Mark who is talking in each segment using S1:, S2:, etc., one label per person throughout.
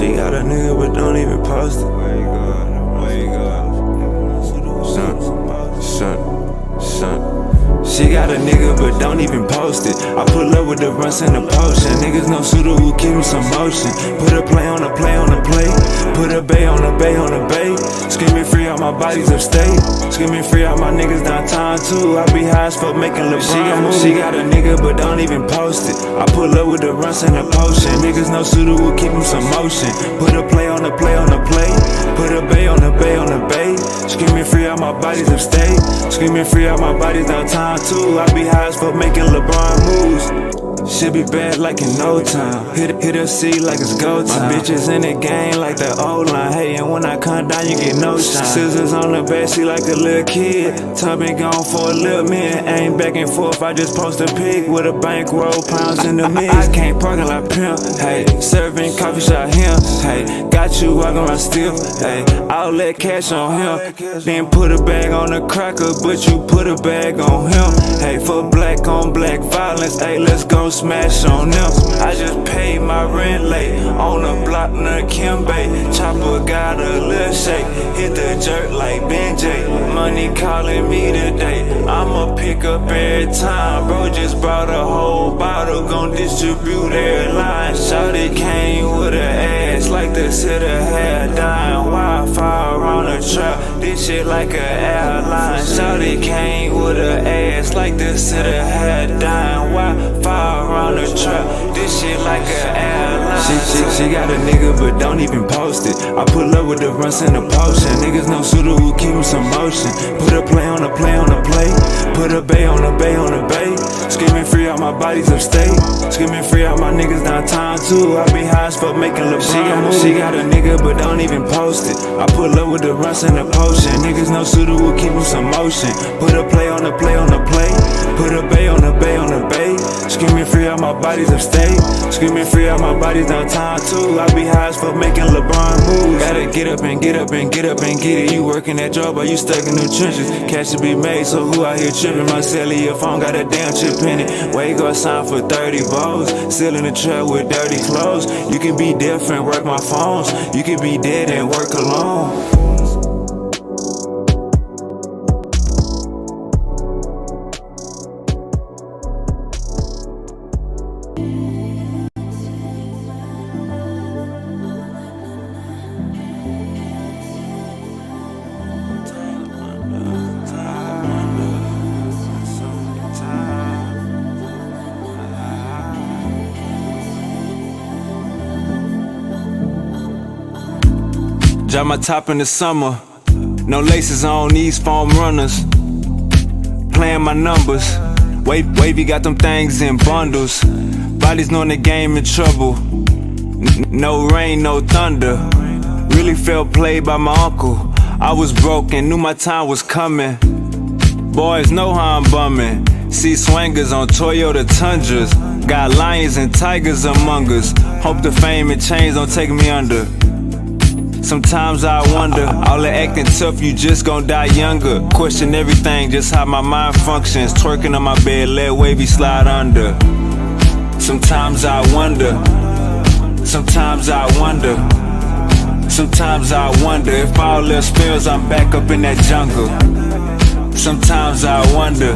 S1: She got a nigga but don't even post it. Where you go? Son. She got a nigga but don't even post it. I pull up with the runs and the potion. Niggas no suitor who keep him some motion. Put a play on a play on a play. Put a bay on a bay on a bay. Screaming free out my bodies upstate. Screaming free out my niggas downtown too. I be high as fuck making LeBron. She got a nigga but don't even post it. I pull up with the runs and the potion. Niggas no suitor who keep him some motion. Put a play on a play on a play. Put a bay on a bay on a bay. Screaming free out my bodies upstate. Screaming free out my bodies downtown too. I be high as fuck making LeBron moves. Should be bad like in no time. Hit a C like it's go time. My bitches in the game like the old line. Hey, and when I come down, you get no shine. Scissors on the backseat like a little kid. Time been gone for a little minute. Ain't back and forth, I just post a pic with a bankroll, pounds in the mix. I can't parking like pimp. Hey, serving coffee shop him. Hey, got you walking around still. Hey, I'll let cash on him. Then put a bag on the cracker, but you put a bag on him. Hey, for black on black violence. Hey, let's go smash on them. I just paid my rent late on the block near Kimbe. Chopper got a little shake, hit the jerk like Benjay. Money calling me today, I'ma pick up every time. Bro just brought a whole bottle, gon' distribute every line. Shawty came with her ass like the city had dying. Wildfire on the trap, this shit like a airline. Shawty came with her ass like the city had dying. Wildfire around the trap, this shit like an airline. She got a nigga but don't even post it. I pull up with the runs and the potion. Niggas no suitor who keep him some motion. Put a play on a play on a play. Put a bay on a bay on a bay. Screaming free out my bodies upstate. Screaming free out my niggas downtown too. I be high as fuck making LeBron. She got a nigga but don't even post it. I pull up with the runs and the potion. Niggas no suitor who keep him some motion. Put a play on a play on a play. Put a bay on a bay on a bay. Screaming free out my bodies upstate. Screaming free out my bodies downtown too. I be high as fuck making LeBron moves. Gotta get up and get up and get up and get it. You working that job or you stuck in them trenches. Cash to be made, so who out here tripping? My cellular phone got a damn chip in it. Wake up, sign for 30 balls. Still in the trap with dirty clothes. You can be different, work my phones. You can be dead and work alone. Drop my top in the summer, no laces on these foam runners. Playing my numbers, wavy got them things in bundles. Bodies knowing the game in trouble. No rain, no thunder. Really felt played by my uncle. I was broken, knew my time was coming. Boys know how I'm bumming. See swangers on Toyota Tundras. Got lions and tigers among us. Hope the fame and chains don't take me under. Sometimes I wonder, all the acting tough, you just gon' die younger. Question everything, just how my mind functions. Twerking on my bed, let wavy slide under. Sometimes I wonder, sometimes I wonder. Sometimes I wonder if all else fails, I'm back up in that jungle. Sometimes I wonder,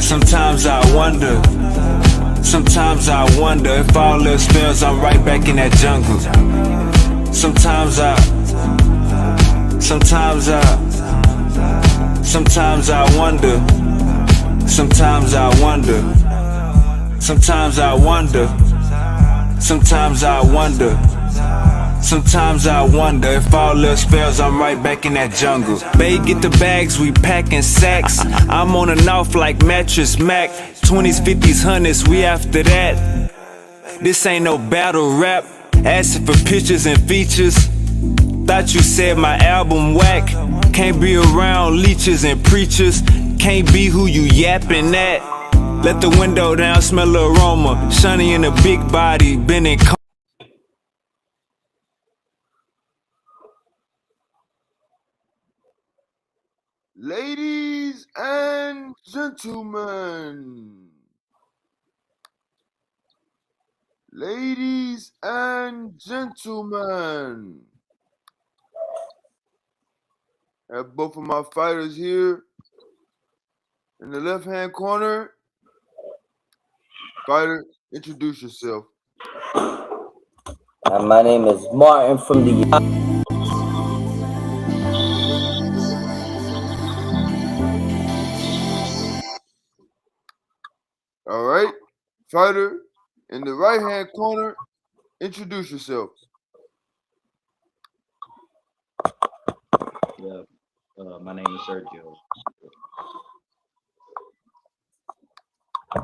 S1: sometimes I wonder. Sometimes I wonder if all else fails, I'm right back in that jungle. Sometimes I wonder. Sometimes I wonder. Sometimes I wonder. Sometimes I wonder. Sometimes I wonder if all else fails, I'm right back in that jungle. Babe, get the bags, we packing sacks. I'm on and off like Mattress Mac. 20s, 50s, 100s, we after that. This ain't no battle rap. Asking for pictures and features. Thought you said my album whack. Can't be around leeches and preachers. Can't be who you yapping at. Let the window down, smell the aroma. Shiny in a big body, been in.
S2: Ladies and gentlemen, Ladies and gentlemen, I have both of my fighters here. In the left hand corner, fighter, introduce yourself.
S3: My name is Martin from the.
S2: All right, fighter, in the right hand corner, introduce yourself.
S4: Yeah, my name is Sergio.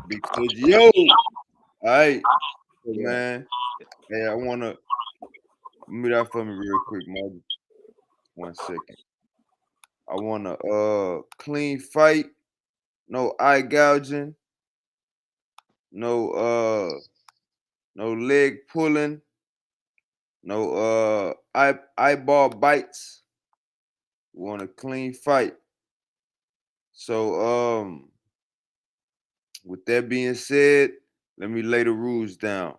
S2: Big Sergio. All right, so
S4: Yeah,
S2: man. Hey, I wanna mute that for me real quick, man. 1 second. I want a clean fight, no eye gouging, no no leg pulling, no eyeball bites. We want a clean fight. So with that being said, let me lay the rules down.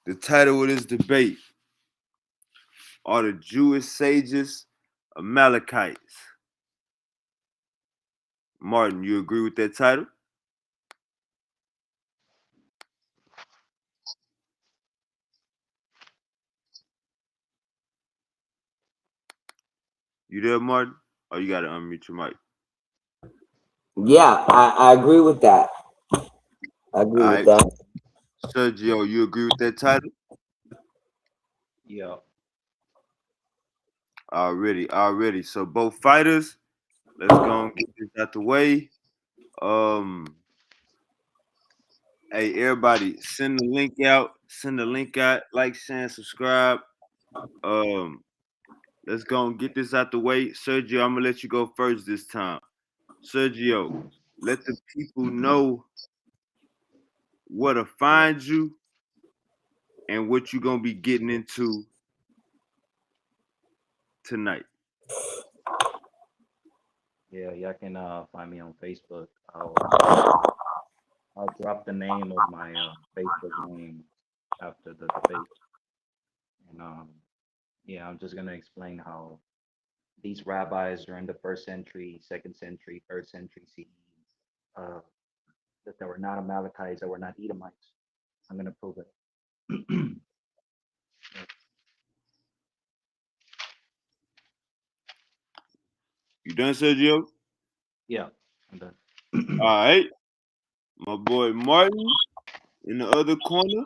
S2: The title of this debate are the Jewish sages Amalekites. Martin, you agree with that title? You there, Martin? Oh, you gotta unmute your mic.
S3: Yeah, I agree with that. I agree
S2: All
S3: with
S2: right,
S3: that.
S2: Sergio, you agree with that title?
S4: yeah,
S2: Already. So both fighters, let's go and get this out the way. Um, hey, everybody, send the link out. Send the link out. Like, share, and subscribe. Um, let's go and get this out the way. Sergio, I'm gonna let you go first this time. Sergio, let the people know where to find you and what you're gonna be getting into tonight.
S4: yeah. Y'all can find me on Facebook. I'll drop the name of my Facebook name after the debate, and yeah, I'm just gonna explain how these rabbis during the first century, second century, third century CE, uh, that they were not Amalekites, that were not Edomites. I'm gonna prove it.
S2: You done, Sergio?
S4: Yeah, I'm done.
S2: All right, my boy Martin in the other corner.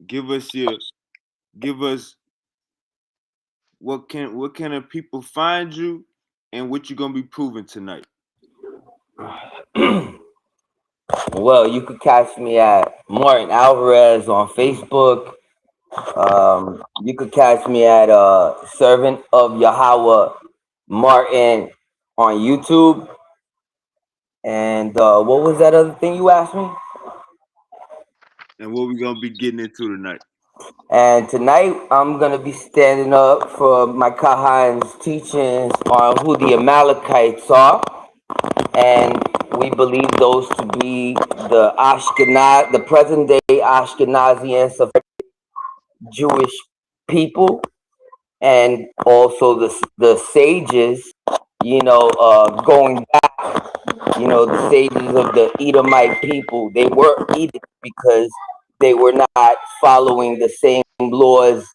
S2: Give us your, give us what can the people find you and what you gonna be proving tonight.
S3: Well, you could catch me at Martin Alvarez on Facebook. You could catch me at Servant of Yahweh Martin on YouTube. And what was that other thing you asked me?
S2: And what we gonna be getting into tonight.
S3: And tonight I'm gonna be standing up for my Kahan's teachings on who the Amalekites are, and we believe those to be the present day Ashkenazi and Jewish people, and also the sages. Going back, the sages of the Edomite people, they were Edomites because they were not following the same laws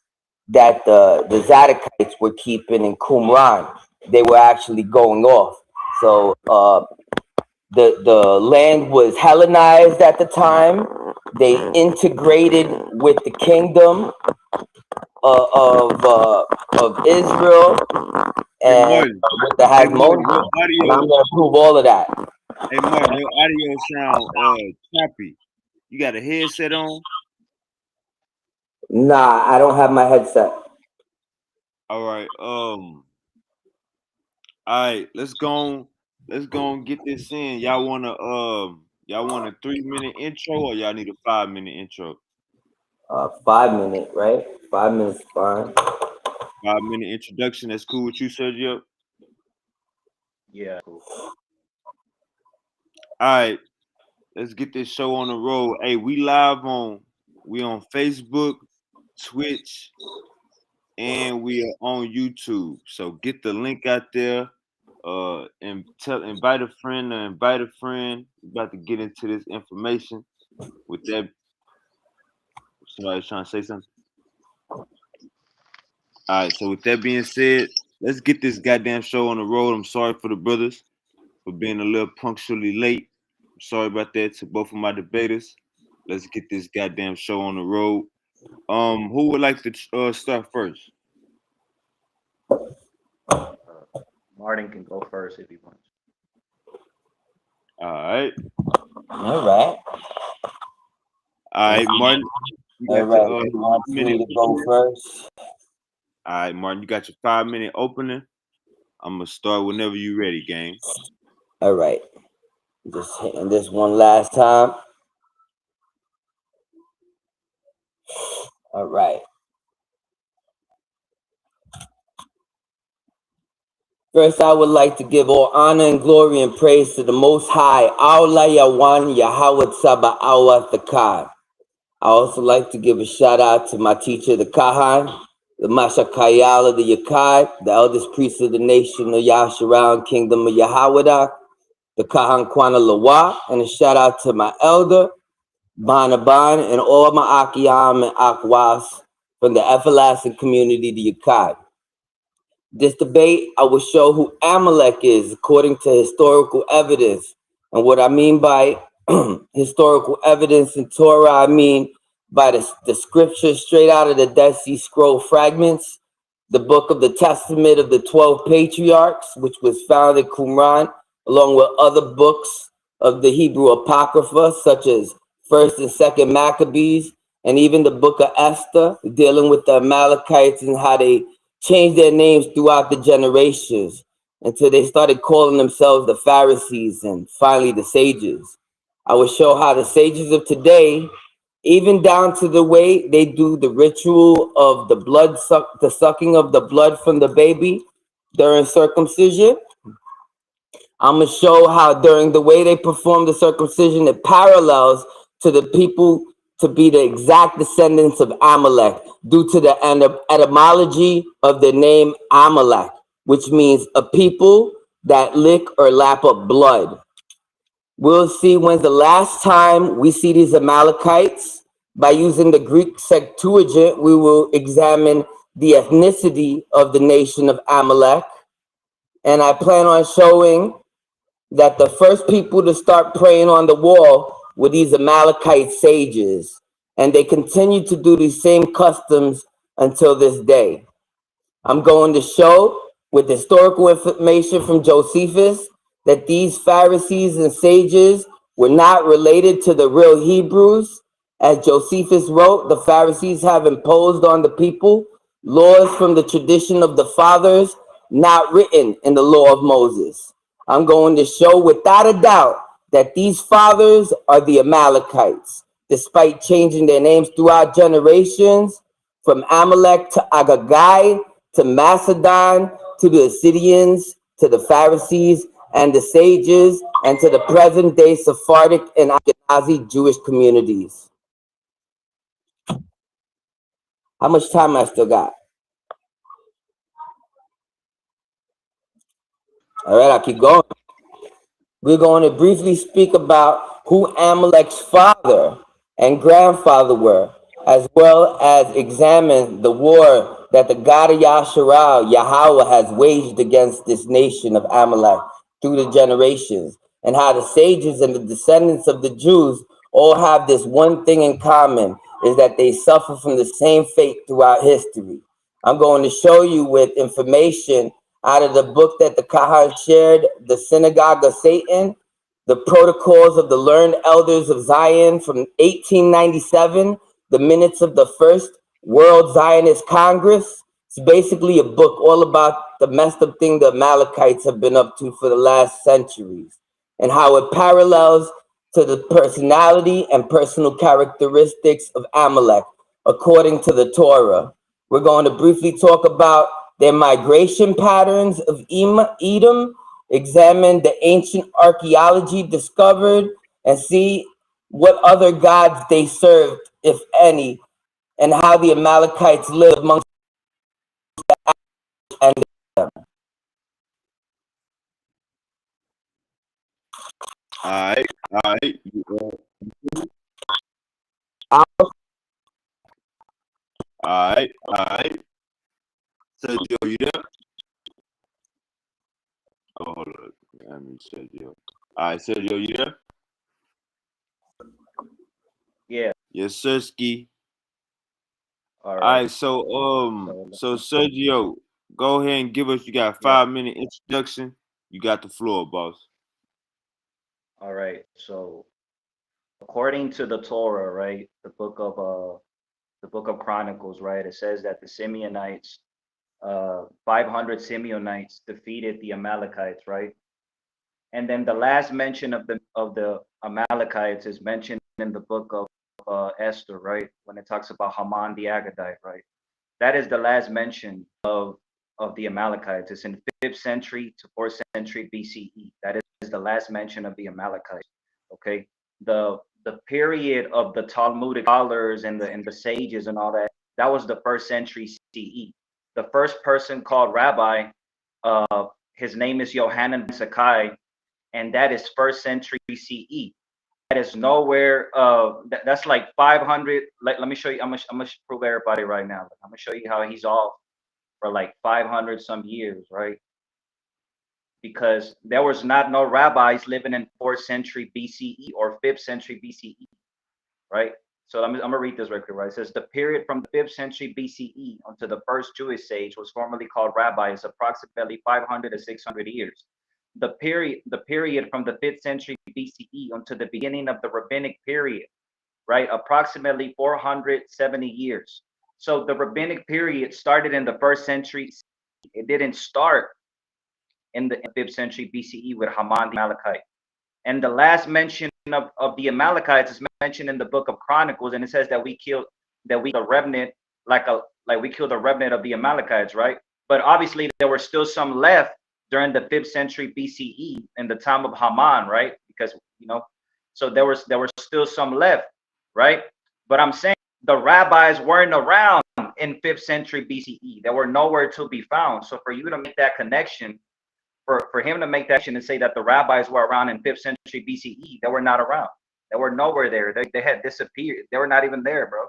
S3: that the Zadokites were keeping in Qumran. They were actually going off. So the land was Hellenized at the time. They integrated with the kingdom of Israel
S2: Hey
S3: and
S2: Martin.
S3: with the
S2: Hey Martin, your
S3: Hasmonean. And I'm
S2: audio.
S3: going to prove all of that.
S2: Hey Martin, your audio sound choppy. You got a headset on?
S3: Nah, I don't have my headset.
S2: All right. All right. Let's go and get this in. Y'all want a 3 minute intro or y'all need a 5 minute intro?
S3: 5 minute, right? 5 minutes fine.
S2: 5 minute introduction. That's cool with you, Sergio.
S4: Yeah, cool.
S2: All right. Let's get this show on the road. Hey, we on Facebook, Twitch, and we are on YouTube. So get the link out there. And invite a friend or invite a friend. We're about to get into this information. With that, somebody's trying to say something. All right. So with that being said, let's get this goddamn show on the road. I'm sorry for the brothers for being a little punctually late. I'm sorry about that to both of my debaters. Let's get this goddamn show on the road. Who would like to start first?
S4: Martin can go first if he wants.
S2: All right.
S3: All right.
S2: All right, Martin. You
S3: All
S2: got
S3: right.
S2: your
S3: You want me
S2: 5 minute
S3: to go first?
S2: All right, Martin, you got your 5 minute opening. I'm gonna start whenever you ready, gang.
S3: All right. Just hitting this one last time. All right. First, I would like to give all honor and glory and praise to the Most High, Allah Yawan Yahweh Sabaawat Thakar. I also like to give a shout out to my teacher, the Kahan, the Mashakayala, the Yakai, the eldest priest of the nation of Yasharal Kingdom of Yahawada, the Kahan Kwana Lawa, and a shout out to my elder, Banaban, and all my Akiyam and Akwas from the everlasting community, the Yakai. This debate, I will show who Amalek is according to historical evidence. And what I mean by historical evidence in Torah, I mean by the scriptures straight out of the Dead Sea Scroll fragments, the book of the Testament of the 12 Patriarchs, which was found in Qumran, along with other books of the Hebrew Apocrypha, such as 1st and 2nd Maccabees, and even the book of Esther, dealing with the Amalekites and how they changed their names throughout the generations until they started calling themselves the Pharisees and finally the sages. I will show how the sages of today, even down to the way they do the ritual of the sucking of the blood from the baby during circumcision. I'm going to show how during the way they perform the circumcision, it parallels to the people to be the exact descendants of Amalek due to the etymology of the name Amalek, which means a people that lick or lap up blood. We'll see when's the last time we see these Amalekites. By using the Greek Septuagint, we will examine the ethnicity of the nation of Amalek. And I plan on showing that the first people to start praying on the wall were these Amalekite sages. And they continue to do these same customs until this day. I'm going to show with historical information from Josephus that these Pharisees and sages were not related to the real Hebrews. As Josephus wrote, the Pharisees have imposed on the people laws from the tradition of the fathers, not written in the law of Moses. I'm going to show without a doubt that these fathers are the Amalekites, despite changing their names throughout generations, from Amalek to Agagai, to Macedon, to the Assyrians, to the Pharisees and the sages, and to the present day Sephardic and Ashkenazi Jewish communities. How much time I still got? All right, I'll keep going. We're going to briefly speak about who Amalek's father and grandfather were, as well as examine the war that the God of Yasharal, Yahweh, has waged against this nation of Amalek through the generations, and how the sages and the descendants of the Jews all have this one thing in common, is that they suffer from the same fate throughout history. I'm going to show you with information out of the book that the Kahan shared, The Synagogue of Satan, the Protocols of the Learned Elders of Zion from 1897, the minutes of the first World Zionist Congress. It's basically a book all about the messed up thing the Amalekites have been up to for the last centuries, and how it parallels to the personality and personal characteristics of Amalek according to the Torah. We're going to briefly talk about their migration patterns of Edom, examine the ancient archaeology discovered and see what other gods they served, if any, and how the Amalekites lived amongst and
S2: All right, all right, all right. Sergio, you there? Oh, hold on. I mean, Sergio. All right, Sergio, you there?
S4: Yeah.
S2: Yes, Sirski.
S4: All
S2: All
S4: right.
S2: right,
S4: So
S2: so Sergio, go ahead and give us. You got a
S4: yeah.
S2: 5 minute introduction. You got the floor, boss.
S4: All right. So according to the Torah, right, the book of Chronicles, right, it says that the Simeonites, 500 Simeonites defeated the Amalekites, right? And then the last mention of the Amalekites is mentioned in the book of Esther, right? When it talks about Haman the Agagite, right? That is the last mention of the Amalekites. It's in 5th century to 4th century BCE. That is the last mention of the Amalekites. Okay, the period of the Talmudic scholars and the sages and all that. That was the 1st century CE. The first person called rabbi, his name is Yohanan ben Sakai, and that is 1st century CE. That is nowhere. That's like 500. Let me show you. I'm gonna prove everybody right now. I'm gonna show you how he's off for like 500 some years, right? Because there was not no rabbis living in 4th century BCE or 5th century BCE, right? So I'm gonna read this record, right? It says the period from the 5th century BCE until the first Jewish sage was formerly called rabbi is approximately 500 to 600 years. The period from the 5th century BCE until the beginning of the rabbinic period, right? Approximately 470 years. So the rabbinic period started in the 1st century. It didn't start in the 5th century BCE with Haman the Amalekite. And the last mention of the Amalekites is mentioned in the book of Chronicles, and it says that we killed the remnant, like we killed the remnant of the Amalekites, right? But obviously there were still some left during the 5th century BCE in the time of Haman, right? Because so there was still some left, right? But I'm saying the rabbis weren't around in 5th century BCE. They were nowhere to be found. So for you to make that connection, for him to make that and say that the rabbis were around in 5th century BCE, they were not around. They were nowhere there. They had disappeared. They were not even there, bro.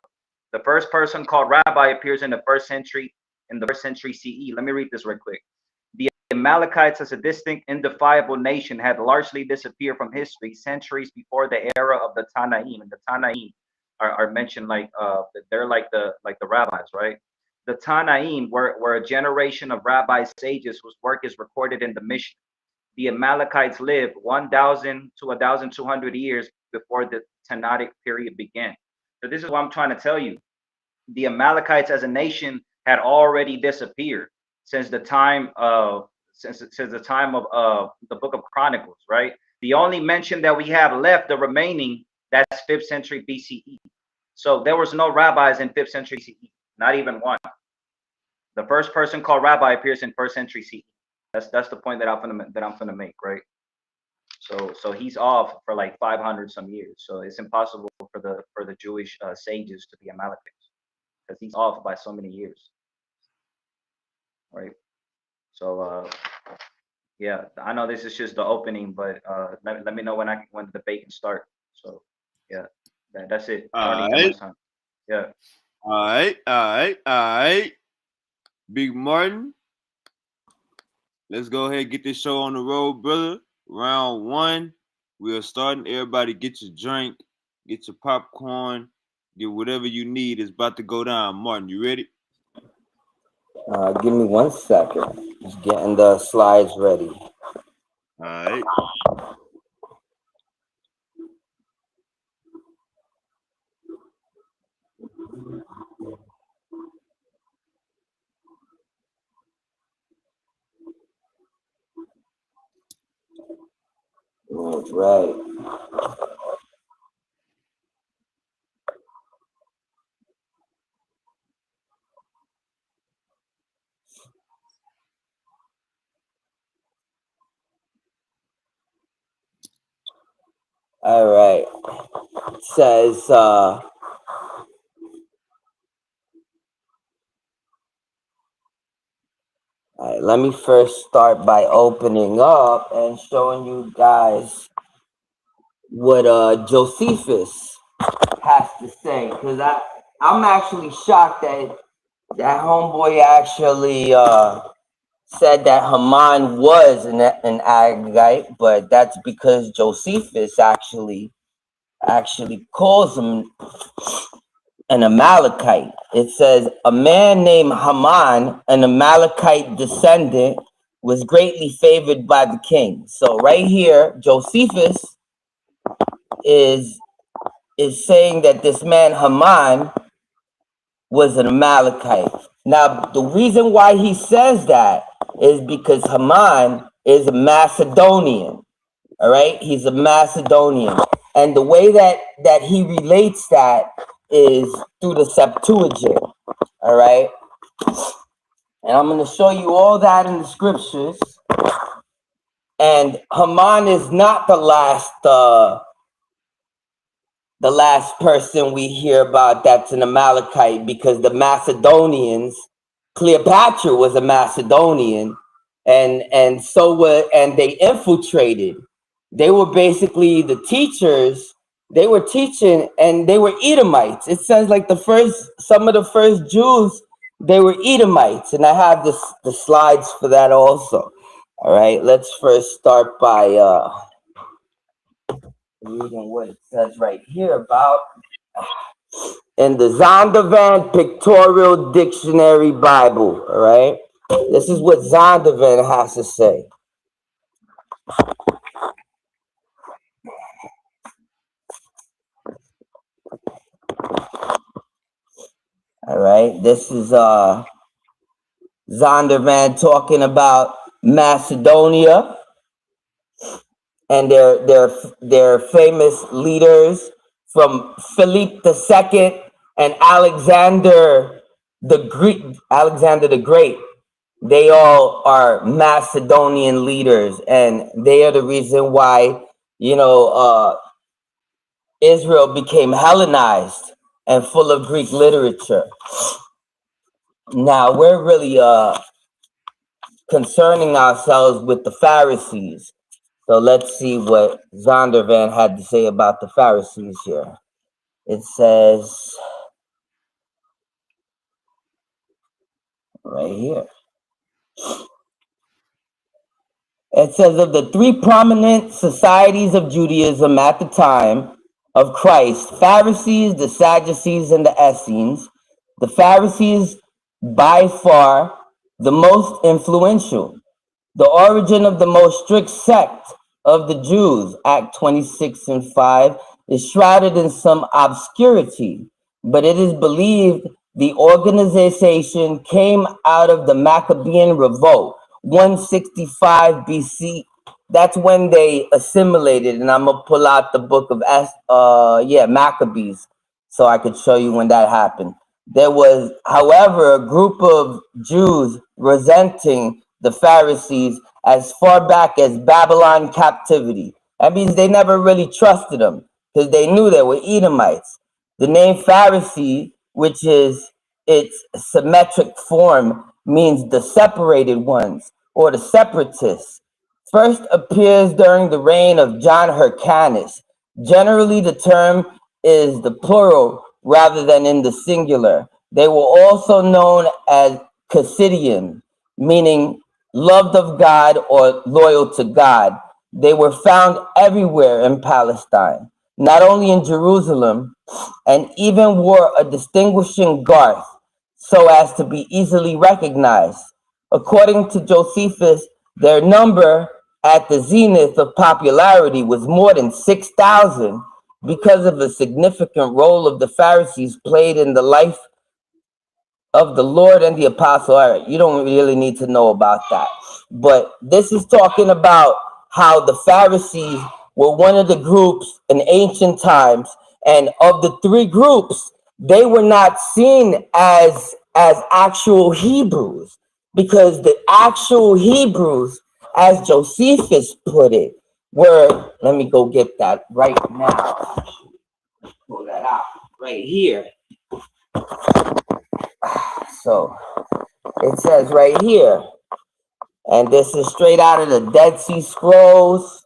S4: The first person called rabbi appears in the 1st century, CE. Let me read this real quick. The Amalekites, as a distinct, indefiable nation, had largely disappeared from history centuries before the era of the Tanaim. And the Tanaim are mentioned like they're like the rabbis, right? The Tanaim were a generation of rabbi sages whose work is recorded in the Mishnah. The Amalekites lived 1,000 to 1,200 years before the Tanaitic period began. So this is what I'm trying to tell you. The Amalekites as a nation had already disappeared since the time of the book of Chronicles, right? The only mention that we have left, the remaining, that's 5th century BCE. So there was no rabbis in 5th century CE, not even one. The first person called rabbi appears in 1st century CE. That's the point that I'm gonna make, right? So he's off for like 500 some years. So it's impossible for the Jewish sages to be Amalekites because he's off by so many years, right? So yeah, I know this is just the opening, but let me know when the debate can start. So yeah, that's it. I don't
S2: All
S4: need that
S2: right,
S4: much time. Yeah.
S2: all right, all right, all right. Big Martin, let's go ahead and get this show on the road, brother. Round one, we are starting. Everybody, get your drink, get your popcorn, get whatever you need. It's about to go down. Martin, you ready?
S3: give me 1 second. Just getting the slides ready.
S2: All right.
S3: All right. All right. It says, all right, let me first start by opening up and showing you guys what Josephus has to say, because I'm actually shocked that homeboy actually said that Haman was an Agagite, but that's because Josephus actually calls him an Amalekite. It says a man named Haman, an Amalekite descendant, was greatly favored by the king. So right here, Josephus is saying that this man Haman was an Amalekite. Now, the reason why he says that is because Haman is a Macedonian. All right, he's a Macedonian, and the way that he relates that is through the Septuagint. All right, and I'm going to show you all that in the scriptures. And Haman is not the last person we hear about that's an Amalekite, because the Macedonians, Cleopatra was a Macedonian, and so were, and they infiltrated. They were basically the teachers. They were teaching, and they were Edomites. It says like some of the first Jews, they were Edomites, and I have the slides for that also. All right, let's first start by reading what it says right here about in the Zondervan Pictorial Dictionary Bible. All right, this is what Zondervan has to say. All right, this is Zondervan talking about Macedonia and their famous leaders from Philip II and Alexander the Great. They all are Macedonian leaders, and they are the reason why, Israel became Hellenized and full of Greek literature. Now we're really concerning ourselves with the Pharisees. So let's see what Zondervan had to say about the Pharisees here. It says right here. It says of the three prominent societies of Judaism at the time of Christ, Pharisees, the Sadducees, and the Essenes, the Pharisees by far the most influential. The origin of the most strict sect of the Jews, Act 26 and 5, is shrouded in some obscurity, but it is believed the organization came out of the Maccabean Revolt, 165 BC. That's when they assimilated, and I'm gonna pull out the book of Maccabees, so I could show you when that happened. There was, however, a group of Jews resenting the Pharisees as far back as Babylon captivity. That means they never really trusted them because they knew they were Edomites. The name Pharisee, which is its symmetric form, means the separated ones or the separatists. First appears during the reign of John Hyrcanus. Generally, the term is the plural rather than in the singular. They were also known as Chassidim, meaning loved of God or loyal to God. They were found everywhere in Palestine, not only in Jerusalem, and even wore a distinguishing garth so as to be easily recognized. According to Josephus, their number at the zenith of popularity was more than 6,000 because of the significant role of the Pharisees played in the life of the Lord and the apostle. All right, you don't really need to know about that. But this is talking about how the Pharisees were one of the groups in ancient times, and of the three groups, they were not seen as actual Hebrews, because the actual Hebrews, as Josephus put it, were, let me go get that right now. Pull that out right here. So it says right here, and this is straight out of the Dead Sea Scrolls,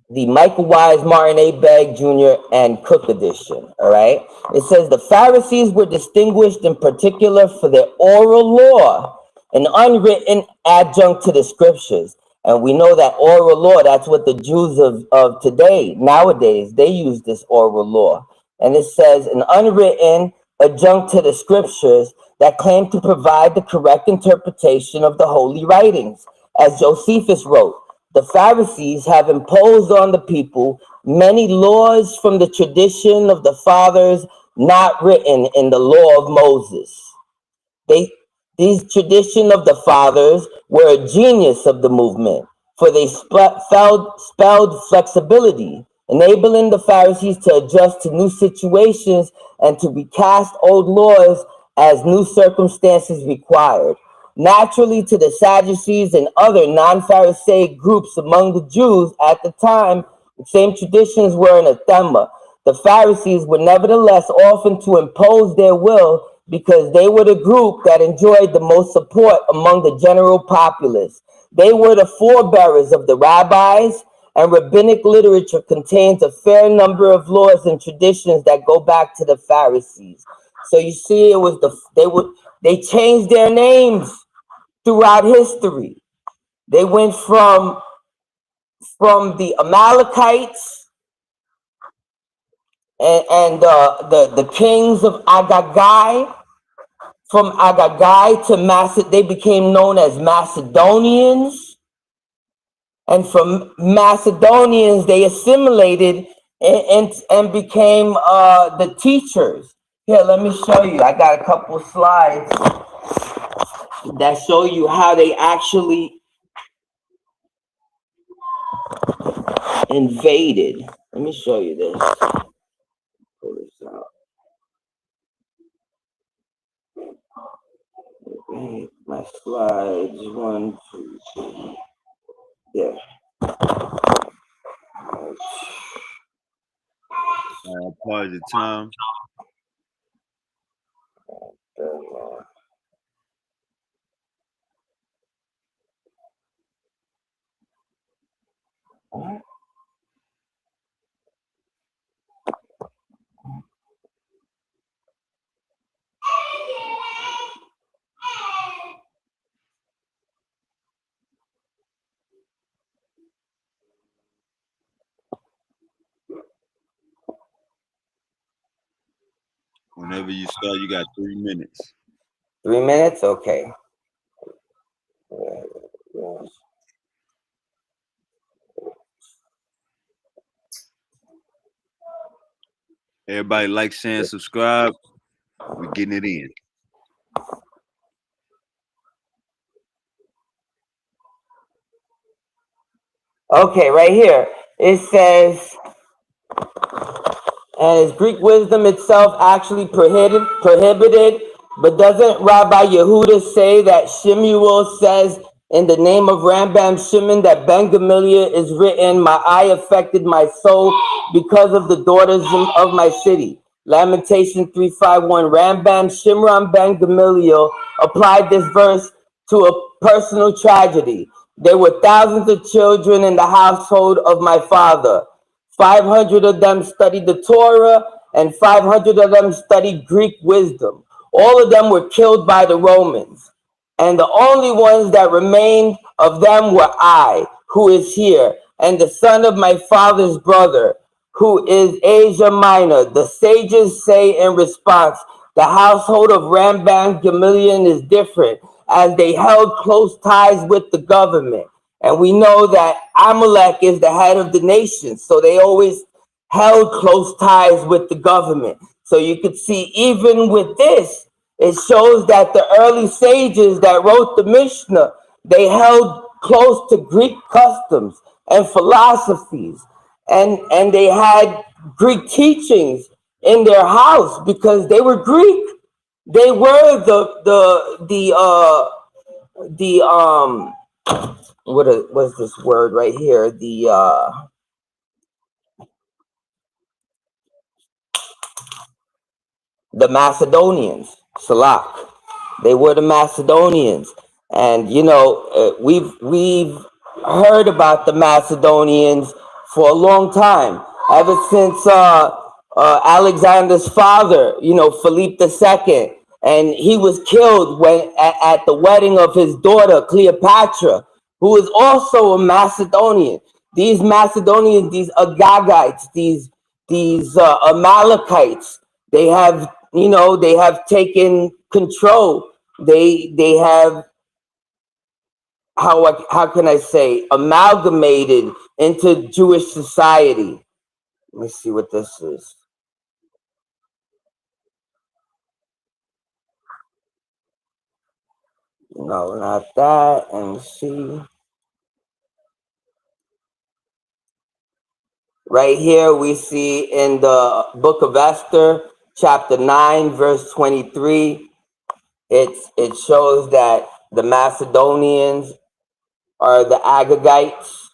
S3: the Michael Wise, Martin A. Begg Jr. and Cook edition. All right. It says the Pharisees were distinguished in particular for their oral law, an unwritten adjunct to the scriptures. And we know that oral law, that's what the Jews of today, nowadays, they use this oral law. And it says an unwritten adjunct to the scriptures that claim to provide the correct interpretation of the holy writings. As Josephus wrote, the Pharisees have imposed on the people many laws from the tradition of the fathers not written in the law of Moses. These tradition of the fathers were a genius of the movement, for they spelled flexibility, enabling the Pharisees to adjust to new situations and to recast old laws as new circumstances required. Naturally, to the Sadducees and other non-Pharisaic groups among the Jews at the time, the same traditions were anathema. The Pharisees were nevertheless often to impose their will because they were the group that enjoyed the most support among the general populace. They were the forebearers of the rabbis, and rabbinic literature contains a fair number of laws and traditions that go back to the Pharisees. So you see, they changed their names throughout history. They went from the Amalekites and the kings of Agagai. From Agagai to they became known as Macedonians. And from Macedonians, they assimilated and became the teachers. Here, let me show you. I got a couple of slides that show you how they actually invaded. Let me show you this. Pull this out. My slides, 1, 2, 3. There.
S2: Pause the time. Whenever you start, you got 3 minutes.
S3: 3 minutes? Okay.
S2: Everybody like, share, and subscribe. We're getting it in.
S3: Okay, right here. It says, and is Greek wisdom itself actually prohibited? But doesn't Rabbi Yehuda say that Shemuel says in the name of Rambam Shimon that Ben Gamaliel is written, my eye affected my soul because of the daughters of my city? Lamentation 3:5-1. Rambam Shimron Ben Gamaliel applied this verse to a personal tragedy. There were thousands of children in the household of my father. 500 of them studied the Torah, and 500 of them studied Greek wisdom. All of them were killed by the Romans. And the only ones that remained of them were I, who is here, and the son of my father's brother, who is Asia Minor. The sages say in response, the household of Rambam Gamaliel is different, as they held close ties with the government. And we know that Amalek is the head of the nation, so they always held close ties with the government. So you could see, even with this, it shows that the early sages that wrote the Mishnah, they held close to Greek customs and philosophies, and they had Greek teachings in their house because they were Greek. They were the what's this word right here? The Macedonians, Salak. They were the Macedonians, and we've heard about the Macedonians for a long time, ever since Alexander's father, Philip II, and he was killed when at the wedding of his daughter Cleopatra, who is also a Macedonian. These Macedonians, these Agagites, these Amalekites, they have taken control. They have, how can I say, amalgamated into Jewish society. Let me see what this is. No, not that. And see. Right here we see in the book of Esther, chapter 9, verse 23, it shows that the Macedonians are the Agagites,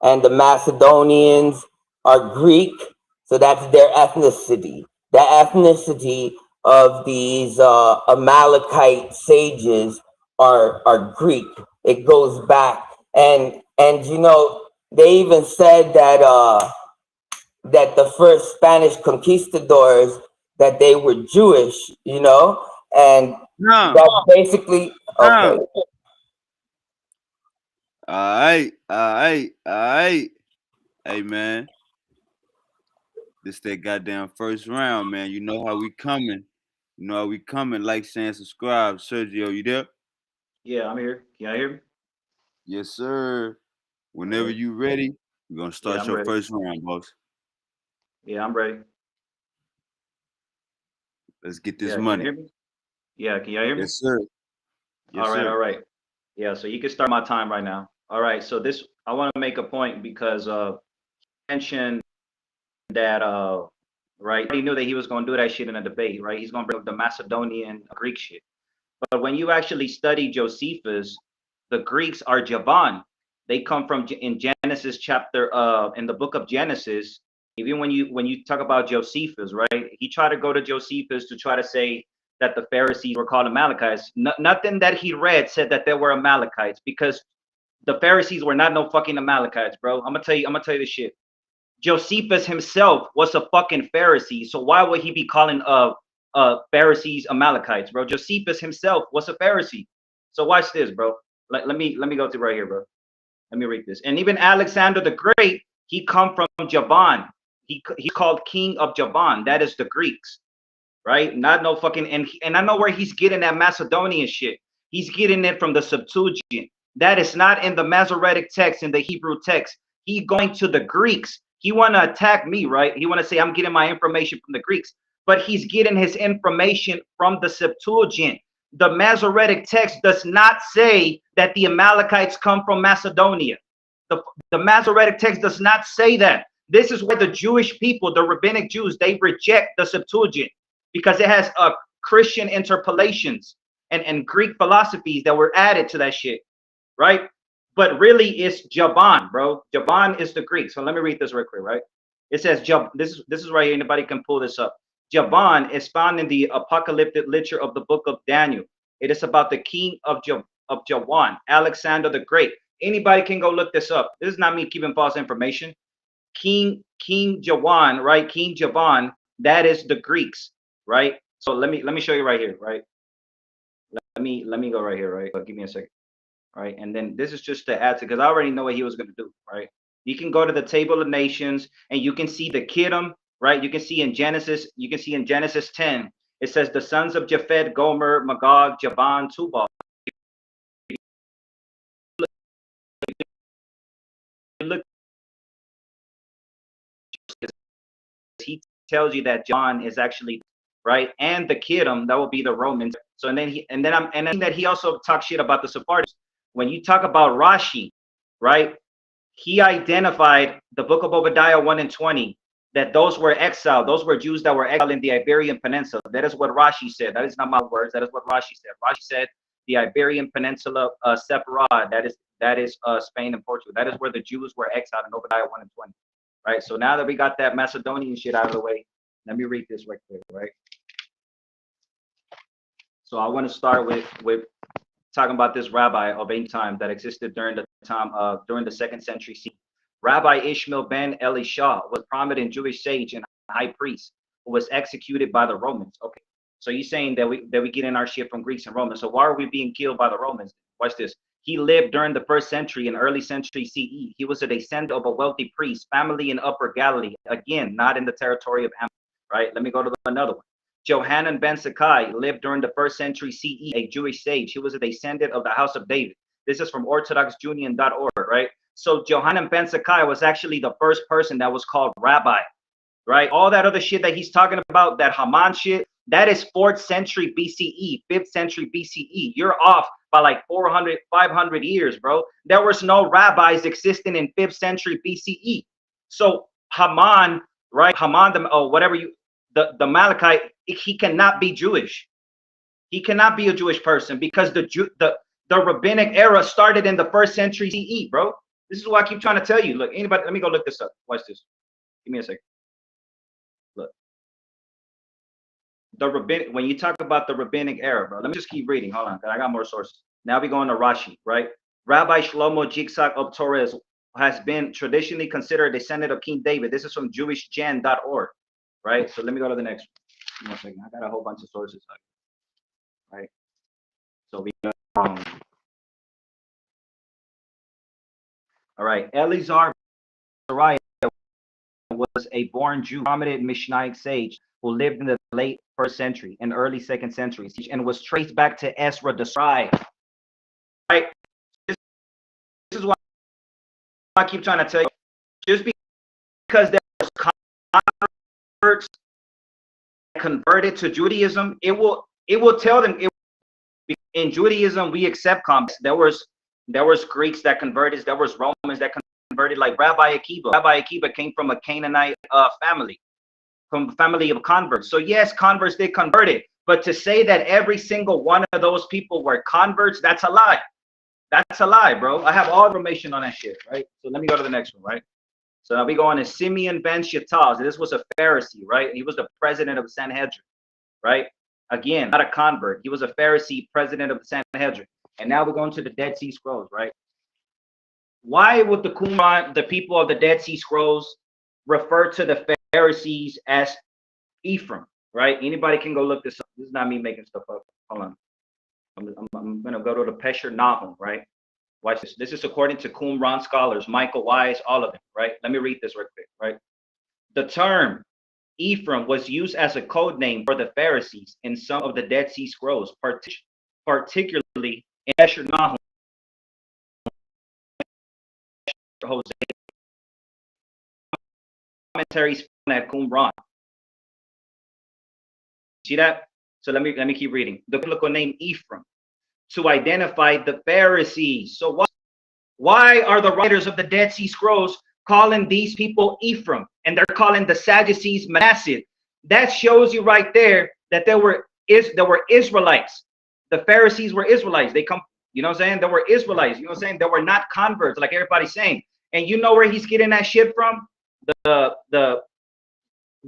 S3: and the Macedonians are Greek, so that's their ethnicity. The ethnicity of these Amalekite sages are Greek. It goes back, and they even said that that the first Spanish conquistadors, that they were Jewish, and
S2: No,
S3: that's basically okay.
S2: no. All right, all right, all right. Hey man, this that goddamn first round, man. You know how we coming. You know how we coming. Like, share, and subscribe. Sergio, you there?
S4: Yeah, I'm here. Can you hear me?
S2: Yes, sir.
S4: All
S2: Whenever
S4: right.
S2: you ready, we're gonna
S4: Yeah,
S2: start
S4: I'm
S2: your
S4: ready.
S2: first round, boss.
S4: Yeah, I'm ready.
S2: Let's get this
S4: Yeah, can you
S2: money.
S4: hear me? Yeah, can you hear me?
S2: Yes, sir.
S4: All
S2: Yes,
S4: right, all
S2: sir.
S4: right. Yeah, so you can start my time right now. All right, so this I want to make a point because mentioned that right, he knew that he was going to do that shit in a debate, right? He's going to bring up the Macedonian Greek shit. But when you actually study Josephus, the Greeks are Javan. They come from in Genesis chapter in the book of Genesis. Even when you talk about Josephus, right? He tried to go to Josephus to try to say that the Pharisees were called Amalekites. Nothing that he read said that there were Amalekites because the Pharisees were not no fucking Amalekites, bro. I'm gonna tell you this shit. Josephus himself was a fucking Pharisee, so why would he be calling Pharisees Amalekites, bro? Josephus himself was a Pharisee. So watch this, bro. Let me go to right here, bro. Let me read this. And even Alexander the Great, he come from Javan. He's called King of Javan. That is the Greeks, right? Not no fucking and I know where he's getting that Macedonian shit. He's getting it from the Septuagint. That is not in the Masoretic text, in the Hebrew text. He going to the Greeks. He want to attack me, right? He want to say I'm getting my information from the Greeks, but he's getting his information from the Septuagint. The Masoretic text does not say that the Amalekites come from Macedonia. The, the Masoretic text does not say that. This is where the Jewish people, the rabbinic Jews, they reject the Septuagint because it has Christian interpolations and Greek philosophies that were added to that shit, right? But really, it's Javan, bro. Javan is the Greek. So let me read this real quick, right? It says This is right here. Anybody can pull this up. Javan is found in the apocalyptic literature of the book of Daniel. It is about the king of Javan, Alexander the Great. Anybody can go look this up. This is not me keeping false information. King Javan, right? King Javan, that is the Greeks, right? So let me show you right here, right? Let me go right here, right? Give me a second, right? And then this is just to add to, because I already know what he was going to do, right? You can go to the table of nations and you can see the Kittim, right? You can see in Genesis 10, it says the sons of Japhet, Gomer, Magog, Javan, Tubal. Look, he tells you that John is actually right, and the Kittim, that will be the Romans. So and then that he also talks shit about the Sephardics. When you talk about Rashi, right? He identified the book of Obadiah 1 and 20 that those were exiled, those were Jews that were exiled in the Iberian Peninsula. That is what Rashi said. That is not my words. That is what Rashi said. Rashi said the Iberian Peninsula, Separad, that is Spain and Portugal. That is where the Jews were exiled in Obadiah 1 and 20. Right. So now that we got that Macedonian shit out of the way, let me read this right quick. Right. So I want to start with talking about this rabbi of ancient time that existed during the time during the 2nd century CE. Rabbi Ishmael ben Elisha was a prominent Jewish sage and high priest who was executed by the Romans. Okay, so you're saying that we get in our shit from Greeks and Romans. So why are we being killed by the Romans? Watch this. He lived during the 1st century and early century CE. He was a descendant of a wealthy priest, family in Upper Galilee. Again, not in the territory of Amalek. Right? Let me go to another one. Johanan ben Zakkai lived during the 1st century CE, a Jewish sage. He was a descendant of the house of David. This is from orthodoxjunian.org, right? So Johanan ben Zakkai was actually the first person that was called rabbi, right? All that other shit that he's talking about, that Haman shit, that is 4th century BCE, 5th century BCE. You're off by like 400, 500 years, bro. There was no rabbis existing in 5th century BCE. So Haman, right? Haman, or whatever the Amalekite, he cannot be Jewish. He cannot be a Jewish person because the rabbinic era started in the 1st century CE, bro. This is what I keep trying to tell you. Look, anybody, let me go look this up. Watch this. Give me a second. Look. When you talk about the rabbinic era, bro, let me just keep reading. Hold on, I got more sources. Now we go into Rashi, right? Rabbi Shlomo Jigsaw of Torres has been traditionally considered a descendant of King David. This is from jewishgen.org, right? So let me go to the next one. Give me a second. I got a whole bunch of sources, right? So we got all right, Elizar Sariah was a born Jew, prominent Mishnaic sage who lived in the late 1st century and early 2nd century and was traced back to Ezra the scribe. Right? This is what I keep trying to tell you. Just because there was converts converted to Judaism, it will tell them in Judaism we accept converts. There was Greeks that converted, there was Romans that converted, like Rabbi Akiba. Rabbi Akiba came from a Canaanite family, from a family of converts. So yes, converts did convert it, but to say that every single one of those people were converts, that's a lie. That's a lie, bro. I have all information on that shit, right? So let me go to the next one, right? So now we go on to Simeon ben Shattaz. This was a Pharisee, right? He was the president of the Sanhedrin, right? Again, not a convert. He was a Pharisee, president of the Sanhedrin. And now we're going to the Dead Sea Scrolls, right? Why would the Qumran, the people of the Dead Sea Scrolls, refer to the Pharisees as Ephraim, right? Anybody can go look this up. This is not me making stuff up. Hold on. I'm going to go to the Pesher Nahum, right? Watch this. This is according to Qumran scholars, Michael Wise, all of them, right? Let me read this real quick, right? The term Ephraim was used as a code name for the Pharisees in some of the Dead Sea Scrolls, particularly in Pesher Nahum, Jose, commentaries at Qumran. See that? So let me keep reading. The biblical name Ephraim to identify the Pharisees. So why are the writers of the Dead Sea Scrolls calling these people Ephraim and they're calling the Sadducees Manasseh? That shows you right there that there were Israelites. The Pharisees were Israelites. They come, you know what I'm saying? There were Israelites, you know what I'm saying? They were not converts like everybody's saying. And you know where he's getting that shit from? Let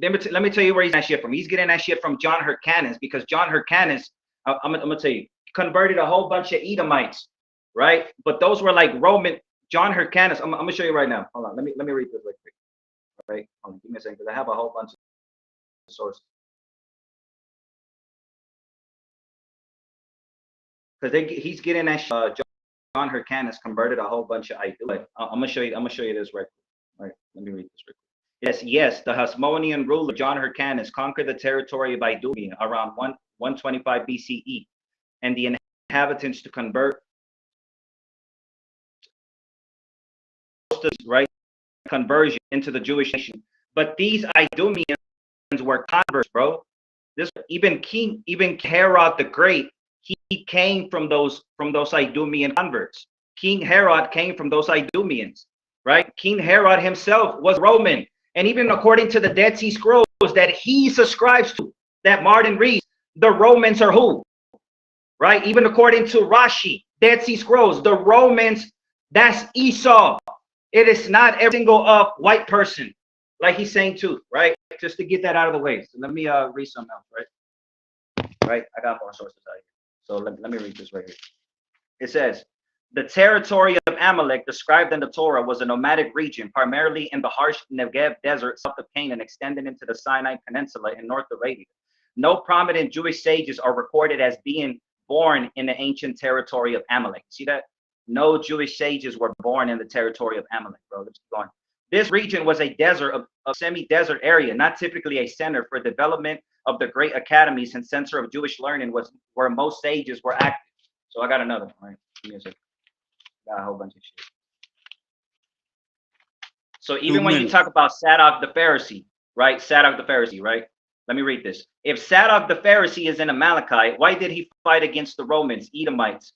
S4: me tell you where he's getting that shit from. He's getting that shit from John Hyrcanus, because John Hyrcanus, I'm gonna tell you, converted a whole bunch of Edomites, right? But those were like Roman. John Hyrcanus, I'm gonna show you right now. Hold on, let me read this real quick. Right? Hold on, give me a second, because I have a whole bunch of sources. Because he's getting that John Hyrcanus converted a whole bunch of Idumeans. I'm gonna show you this right quick. All right, let me read this real quick. Yes, the Hasmonean ruler John Hyrcanus conquered the territory of Idumea around 125 BCE, and the inhabitants to convert, right, conversion into the Jewish nation. But these Idumeans were converts, bro. This even Herod the Great, he came from those Idumean converts. King Herod came from those Idumeans, right? King Herod himself was Roman. And even according to the Dead Sea Scrolls that he subscribes to, that Martin reads, the Romans are who? right? Even according to Rashi, Dead Sea Scrolls, the Romans, that's Esau. It is not every single white person, like he's saying too, right? Just to get that out of the way. So let me read something else, right? Right, I got more sources out here. So let me read this right here. It says, the territory of Amalek described in the Torah was a nomadic region, primarily in the harsh Negev desert south of Canaan, extending into the Sinai Peninsula in North Arabia. No prominent Jewish sages are recorded as being born in the ancient territory of Amalek. See that? No Jewish sages were born in the territory of Amalek, bro. Let's keep going. This region was a desert, a semi-desert area, not typically a center for development of the great academies and center of Jewish learning, was where most sages were active. So I got another one, right? Give me a second. Got a whole bunch of shit. So even when you talk about Zadok the Pharisee, right? Zadok the Pharisee, right? Let me read this. If Zadok the Pharisee is an Amalekite, why did he fight against the Romans, Edomites,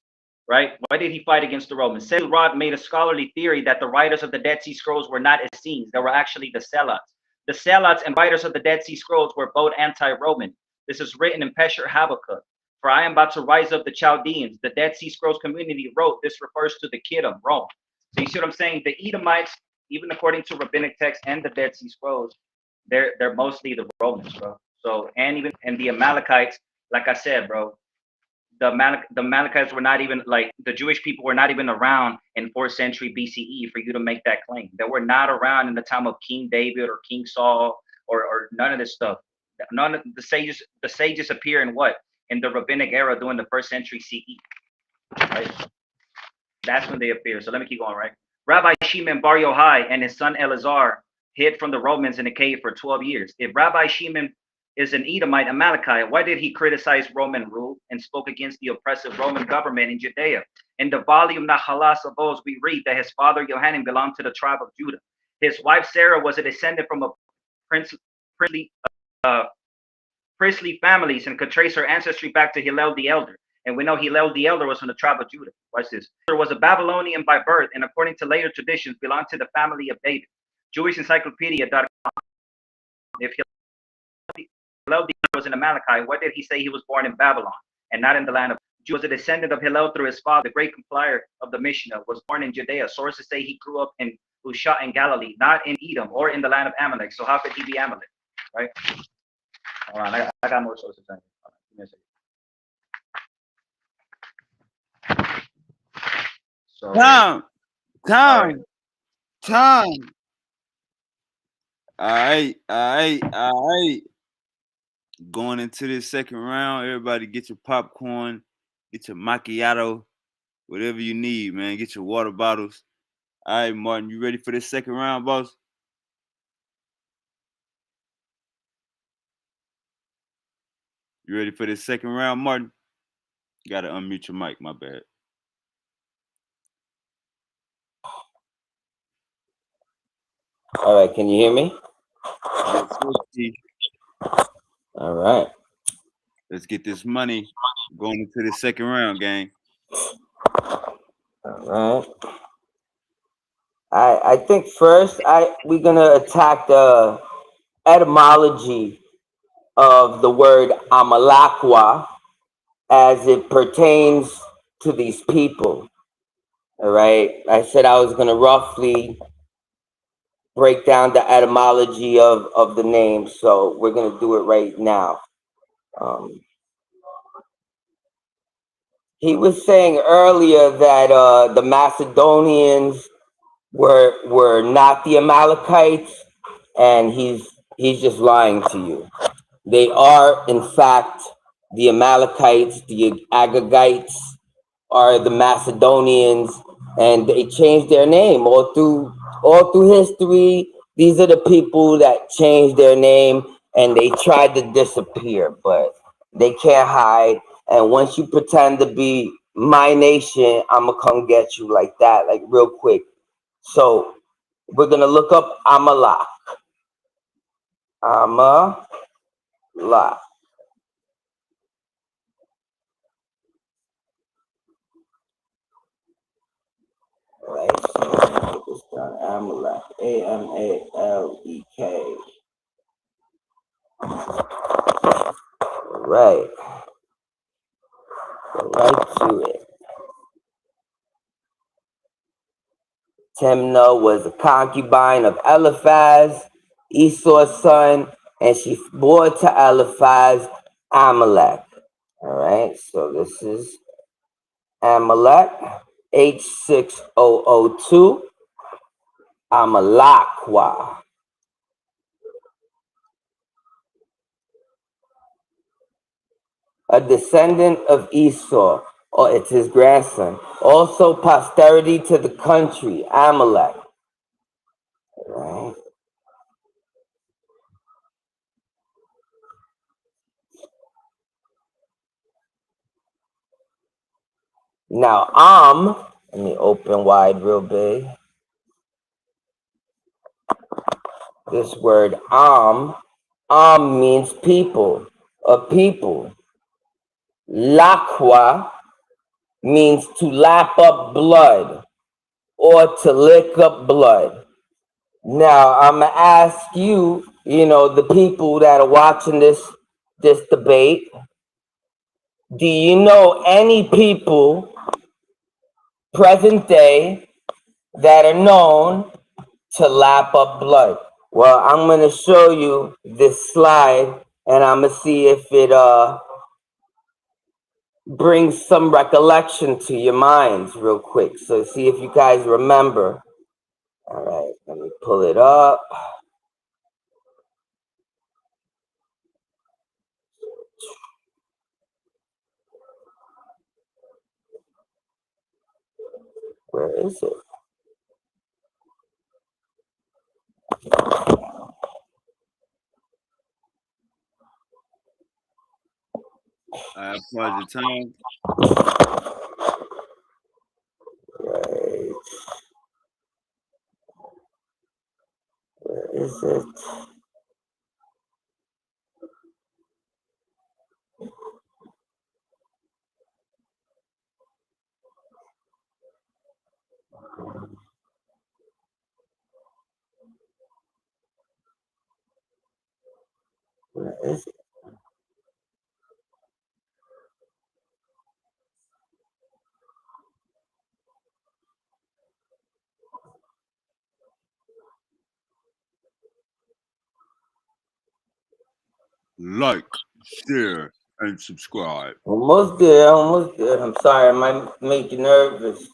S4: right? Why did he fight against the Romans? Rod made a scholarly theory that the writers of the Dead Sea Scrolls were not Essenes. They were actually the Zealots. The Zealots and writers of the Dead Sea Scrolls were both anti-Roman. This is written in Pesher Habakkuk. For I am about to rise up the Chaldeans. The Dead Sea Scrolls community wrote, this refers to the Kiddim, Rome. So you see what I'm saying? The Edomites, even according to rabbinic texts and the Dead Sea Scrolls, they're mostly the Romans, bro. So, and even and the Amalekites, like I said, bro, the Amalekites were not even, like, the Jewish people were not even around in 4th century BCE for you to make that claim. They were not around in the time of King David or King Saul or none of this stuff. None of the sages appear in what? In the rabbinic era during the 1st century CE, right? That's when they appear. So let me keep going, right? Rabbi Shimon Bar Yochai and his son Elazar hid from the Romans in a cave for 12 years. If Rabbi Shimon is an Edomite Amalekite, why did he criticize Roman rule and spoke against the oppressive Roman government in Judea? In the volume Nachalas Avos, we read that his father Yohanan belonged to the tribe of Judah. His wife Sarah was a descendant from a priestly families and could trace her ancestry back to Hillel the Elder. And we know Hillel the Elder was from the tribe of Judah. Watch this. There was a Babylonian by birth, and according to later traditions, belonged to the family of David. Jewish Encyclopedia.com. If Hillel the Elder was an Amalekite, why did he say he was born in Babylon and not in the land of Judah? Was a descendant of Hillel through his father, the great compiler of the Mishnah, was born in Judea. Sources say he grew up in Usha in Galilee, not in Edom or in the land of Amalek. So how could he be Amalek, right? Hold on, I got more sources. Give me a second. So,
S2: Time. All right. Going into this second round, everybody get your popcorn, get your macchiato, whatever you need, man. Get your water bottles. All right, Martin, you ready for this second round, boss? You ready for this second round, Martin? You gotta unmute your mic, my bad.
S3: All right, can you hear me?
S2: Yes,
S3: all right.
S2: Let's get this money going into the second round, gang.
S3: All right. I think first we're gonna attack the etymology of the word Amalakwa as it pertains to these people. All right. I said I was gonna roughly break down the etymology of the name, so we're gonna do it right now. He was saying earlier that the Macedonians were not the Amalekites, and he's just lying to you. They are, in fact, the Amalekites. The Agagites are the Macedonians, and they changed their name all through history. These are the people that changed their name, and they tried to disappear, but they can't hide. And once you pretend to be my nation, I'ma come get you like that, like real quick. So we're gonna look up Amalek. Amalek. Right, so put this down. Amalek. Amalek. Right. Right to it. Timnah was a concubine of Eliphaz, Esau's son, and she bore to Eliphaz Amalek. All right, so this is Amalek, H6002, Amalekwa. A descendant of Esau, or it's his grandson. Also posterity to the country, Amalek. Right. Now, let me open wide real big. This word means people, a people. Lakwa means to lap up blood or to lick up blood. Now, I'm going to ask you, the people that are watching this debate, do you know any people present day that are known to lap up blood? Well, I'm going to show you this slide and I'm going to see if it brings some recollection to your minds real quick. So see if you guys remember. All right, let me pull it up. Where is it?
S2: I pause the time.
S3: Right. Where is it? Where is it?
S2: Like, share, and subscribe.
S3: Almost there, almost there. I'm sorry, I might make you nervous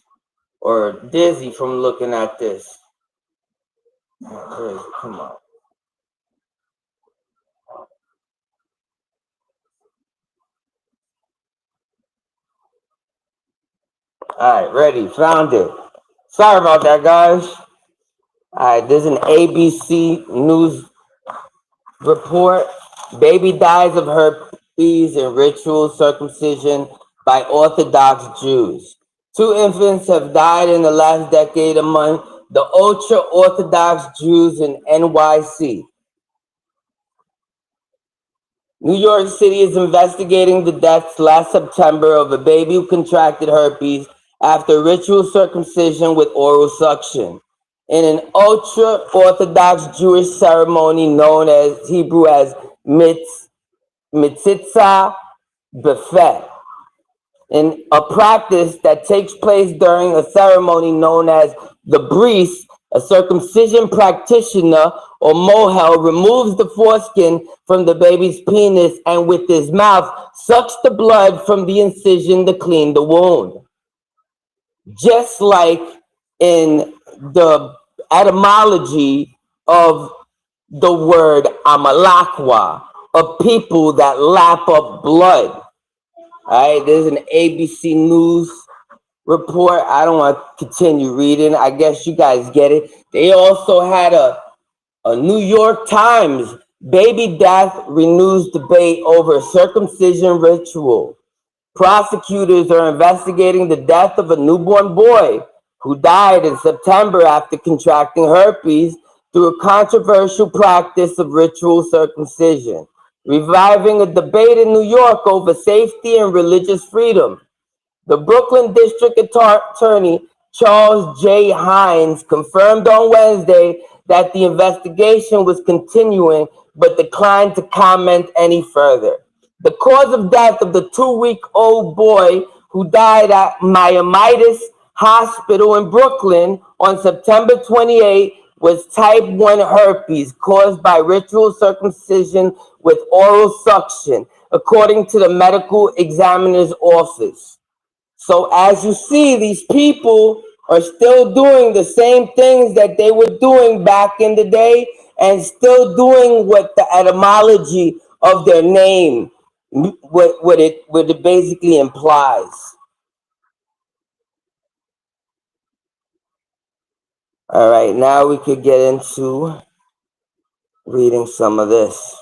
S3: or dizzy from looking at this. Come on. All right, ready, found it. Sorry about that, guys. All right, there's an ABC News report. Baby dies of herpes in ritual circumcision by Orthodox Jews. 2 infants have died in the last decade among the ultra-Orthodox Jews in NYC. New York City is investigating the deaths last September of a baby who contracted herpes after ritual circumcision with oral suction in an ultra-Orthodox Jewish ceremony known as Hebrew as Mitzvah Befet, in a practice that takes place during a ceremony known as the bris. A circumcision practitioner or mohel removes the foreskin from the baby's penis and with his mouth sucks the blood from the incision to clean the wound. Just like in the etymology of the word Amalekwa, a people that lap up blood. All right, there's an ABC News report. I don't want to continue reading. I guess you guys get it. They also had a New York Times baby death renews debate over circumcision ritual. Prosecutors are investigating the death of a newborn boy who died in September after contracting herpes through a controversial practice of ritual circumcision, reviving a debate in New York over safety and religious freedom. The Brooklyn District Attorney Charles J. Hines confirmed on Wednesday that the investigation was continuing but declined to comment any further. The cause of death of the 2-week-old boy who died at Miamitis Hospital in Brooklyn on September 28, was type 1 herpes caused by ritual circumcision with oral suction, according to the medical examiner's office. So as you see, these people are still doing the same things that they were doing back in the day, and still doing what the etymology of their name, what it basically implies. All right, now we could get into reading some of this.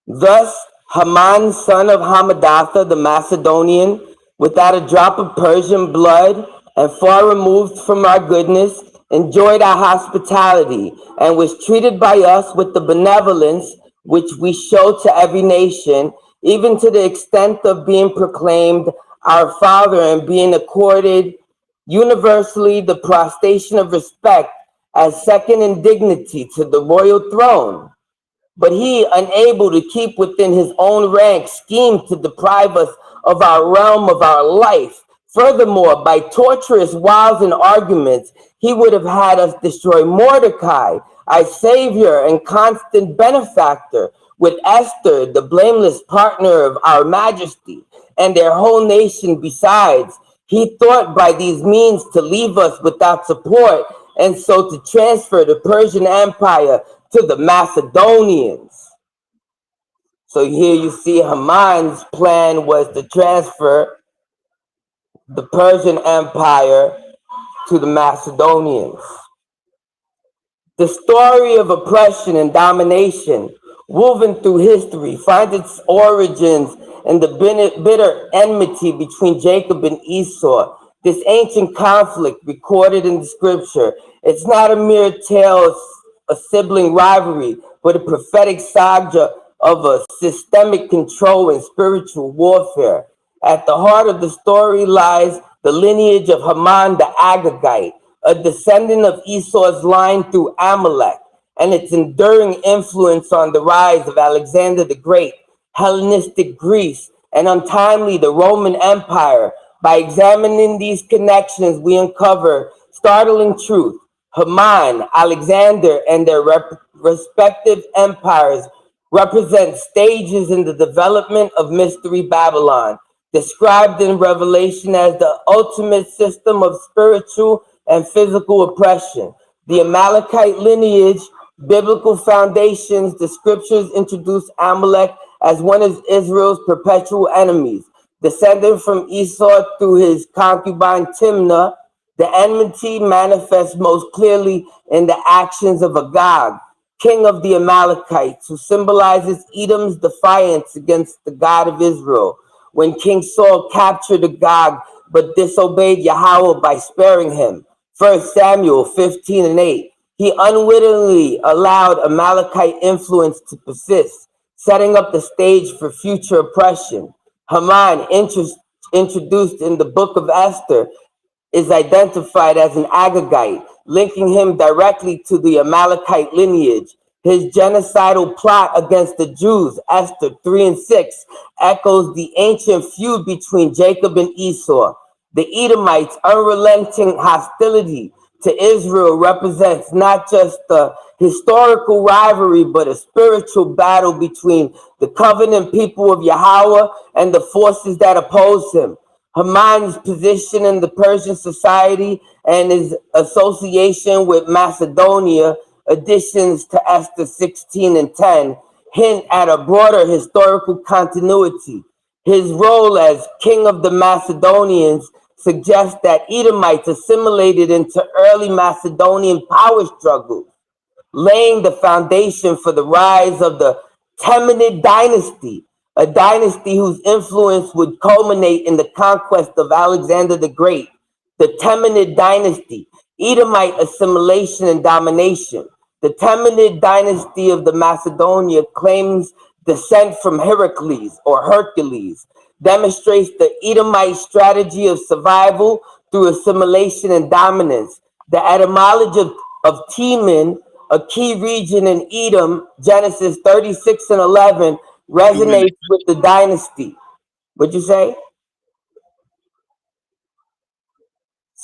S3: Thus, Haman, son of Hamadatha the Macedonian, without a drop of Persian blood and far removed from our goodness, enjoyed our hospitality and was treated by us with the benevolence which we show to every nation, even to the extent of being proclaimed our Father and being accorded universally the prostration of respect as second in dignity to the royal throne. But he, unable to keep within his own rank, schemed to deprive us of our realm, of our life. Furthermore, by torturous wiles and arguments, he would have had us destroy Mordecai, our savior and constant benefactor, with Esther, the blameless partner of our majesty, and their whole nation besides. He thought by these means to leave us without support, and so to transfer the Persian Empire to the Macedonians. So here you see Haman's plan was to transfer the Persian Empire to the Macedonians. The story of oppression and domination woven through history finds its origins in the bitter enmity between Jacob and Esau. This ancient conflict recorded in the scripture, it's not a mere tale of a sibling rivalry, but a prophetic saga of a systemic control and spiritual warfare. At the heart of the story lies the lineage of Haman the Agagite, a descendant of Esau's line through Amalek, and its enduring influence on the rise of Alexander the Great, Hellenistic Greece, and untimely the Roman Empire. By examining these connections, we uncover startling truth. Haman, Alexander, and their respective empires represent stages in the development of Mystery Babylon, described in Revelation as the ultimate system of spiritual and physical oppression. The Amalekite lineage, biblical foundations, the scriptures introduce Amalek as one of Israel's perpetual enemies. Descended from Esau through his concubine Timnah, the enmity manifests most clearly in the actions of Agag, king of the Amalekites, who symbolizes Edom's defiance against the God of Israel. When King Saul captured Agag but disobeyed Yahweh by sparing him, 1 Samuel 15:8, he unwittingly allowed Amalekite influence to persist, setting up the stage for future oppression. Haman, introduced in the book of Esther, is identified as an Agagite, linking him directly to the Amalekite lineage. His genocidal plot against the Jews, Esther 3 and 6, echoes the ancient feud between Jacob and Esau. The Edomites' unrelenting hostility to Israel represents not just the historical rivalry, but a spiritual battle between the covenant people of Yahweh and the forces that oppose him. Haman's position in the Persian society and his association with Macedonia, additions to Esther 16 and 10, hint at a broader historical continuity. His role as king of the Macedonians suggests that Edomites assimilated into early Macedonian power struggles, laying the foundation for the rise of the Temenid dynasty, a dynasty whose influence would culminate in the conquest of Alexander the Great. The Temenid dynasty, Edomite assimilation and domination. The Temenid dynasty of the Macedonia claims descent from Heracles or Hercules, demonstrates the Edomite strategy of survival through assimilation and dominance. The etymology of Teman, a key region in Edom, Genesis 36 and 11, resonates with the dynasty. What'd you say?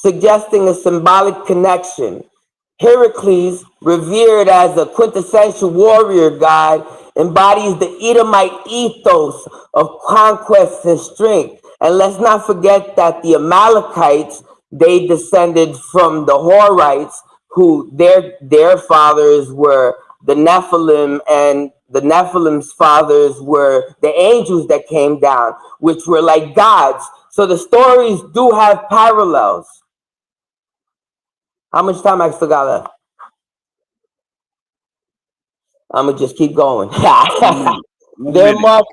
S3: suggesting a symbolic connection. Heracles, revered as a quintessential warrior god, embodies the Edomite ethos of conquest and strength. And let's not forget that the Amalekites, they descended from the Horites, who their fathers were the Nephilim, and the Nephilim's fathers were the angels that came down, which were like gods. So the stories do have parallels. How much time I still got left? I'm gonna just keep going.
S2: 1 minute. 1
S3: There
S2: minute.
S3: marked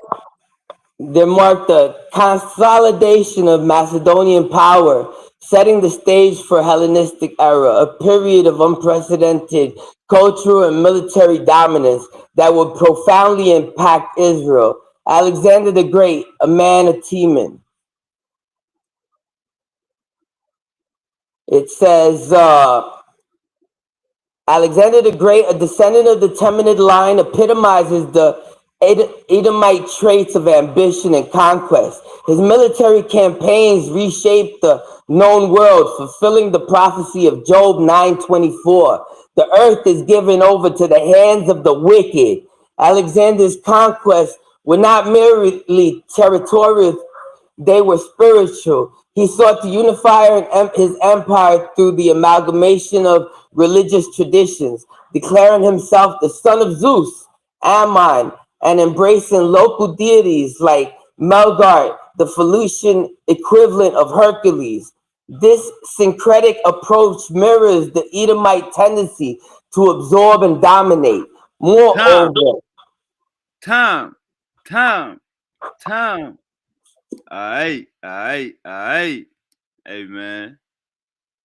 S3: there marked the consolidation of Macedonian power, setting the stage for Hellenistic era, a period of unprecedented cultural and military dominance that would profoundly impact Israel. Alexander the Great, a man of Teman. It says, Alexander the Great, a descendant of the Temenid line, epitomizes the Edomite traits of ambition and conquest. His military campaigns reshaped the known world, fulfilling the prophecy of Job 9:24. The earth is given over to the hands of the wicked. Alexander's conquests were not merely territorial, they were spiritual. He sought to unify his empire through the amalgamation of religious traditions, declaring himself the son of Zeus, Ammon, and embracing local deities like Melgart, the Phoenician equivalent of Hercules. This syncretic approach mirrors the Edomite tendency to absorb and dominate.
S2: Time.
S3: Moreover,
S2: Time. Time. Time. Alright. Alright. Alright. Hey man.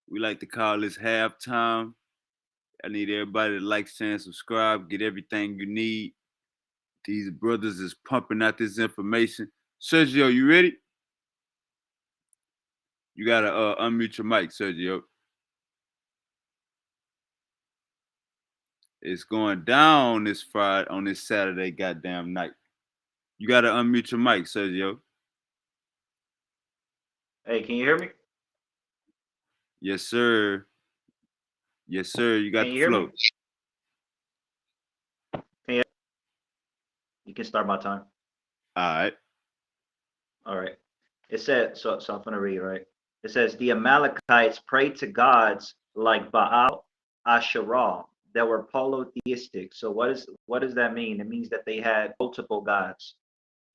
S2: We like to call this halftime. I need everybody to like, share, and subscribe. Get everything you need. These brothers is pumping out this information. Sergio, you ready? You gotta unmute your mic, Sergio. It's going down this Friday on this Saturday goddamn night. You gotta unmute your mic, Sergio.
S4: Hey, can you hear me?
S2: Yes, sir. Yes, sir. You got
S4: Can
S2: the
S4: you hear me?
S2: flow.
S4: You can start my time.
S2: All right.
S4: All right. It said, so I'm gonna read, right? It says the Amalekites prayed to gods like Baal, Asherah, that were polytheistic. So what does that mean? It means that they had multiple gods.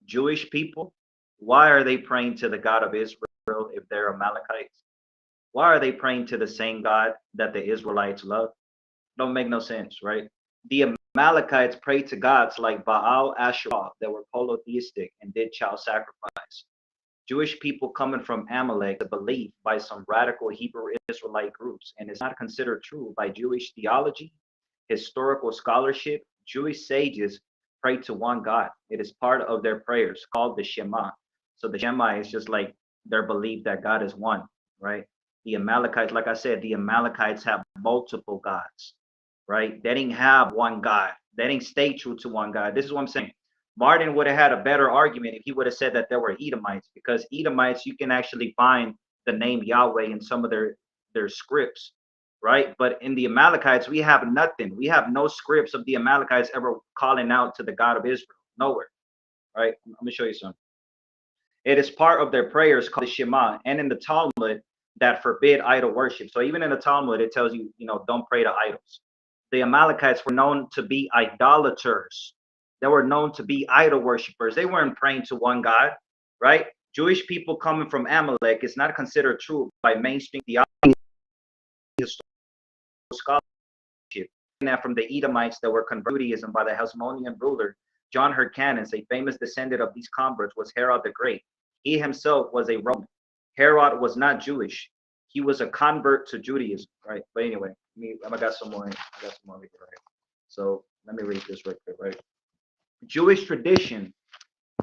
S4: Jewish people, why are they praying to the God of Israel if they're Amalekites? Why are they praying to the same God that the Israelites love? Don't make no sense, right? The Amalekites prayed to gods like Baal, Asherah, that were polytheistic and did child sacrifice. Jewish people coming from Amalek, a belief by some radical Hebrew Israelite groups, and it's not considered true by Jewish theology, historical scholarship. Jewish sages pray to one God. It is part of their prayers called the Shema. So the Shema is just like their belief that God is one, right? The Amalekites, like I said, the Amalekites have multiple gods, right? They didn't have one God. They didn't stay true to one God. This is what I'm saying. Martin would have had a better argument if he would have said that there were Edomites, because Edomites, you can actually find the name Yahweh in some of their scripts, right? But in the Amalekites, we have nothing. We have no scripts of the Amalekites ever calling out to the God of Israel. Nowhere, right? Let me show you some. It is part of their prayers called the Shema, and in the Talmud that forbid idol worship. So even in the Talmud, it tells you, don't pray to idols. The Amalekites were known to be idolaters. They were known to be idol worshippers. They weren't praying to one God, right? Jewish people coming from Amalek is not considered true by mainstream theology, scholarship. And that from the Edomites that were converted to Judaism by the Hasmonean ruler John Hyrcanus, a famous descendant of these converts, was Herod the Great. He himself was a Roman. Herod was not Jewish. He was a convert to Judaism, right? But anyway, I got some more. I got some more right here, right? So let me read this real quick, right? Jewish tradition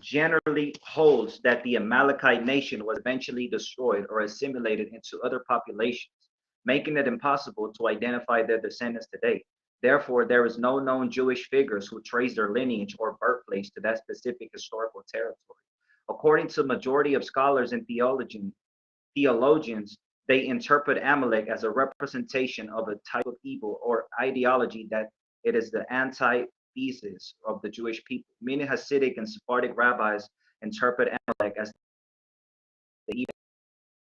S4: generally holds that the Amalekite nation was eventually destroyed or assimilated into other populations, making it impossible to identify their descendants today. Therefore, there is no known Jewish figures who trace their lineage or birthplace to that specific historical territory. According to the majority of scholars and theologians, They interpret Amalek as a representation of a type of evil or ideology that it is the antithesis of the Jewish people. Many Hasidic and Sephardic rabbis interpret Amalek as the evil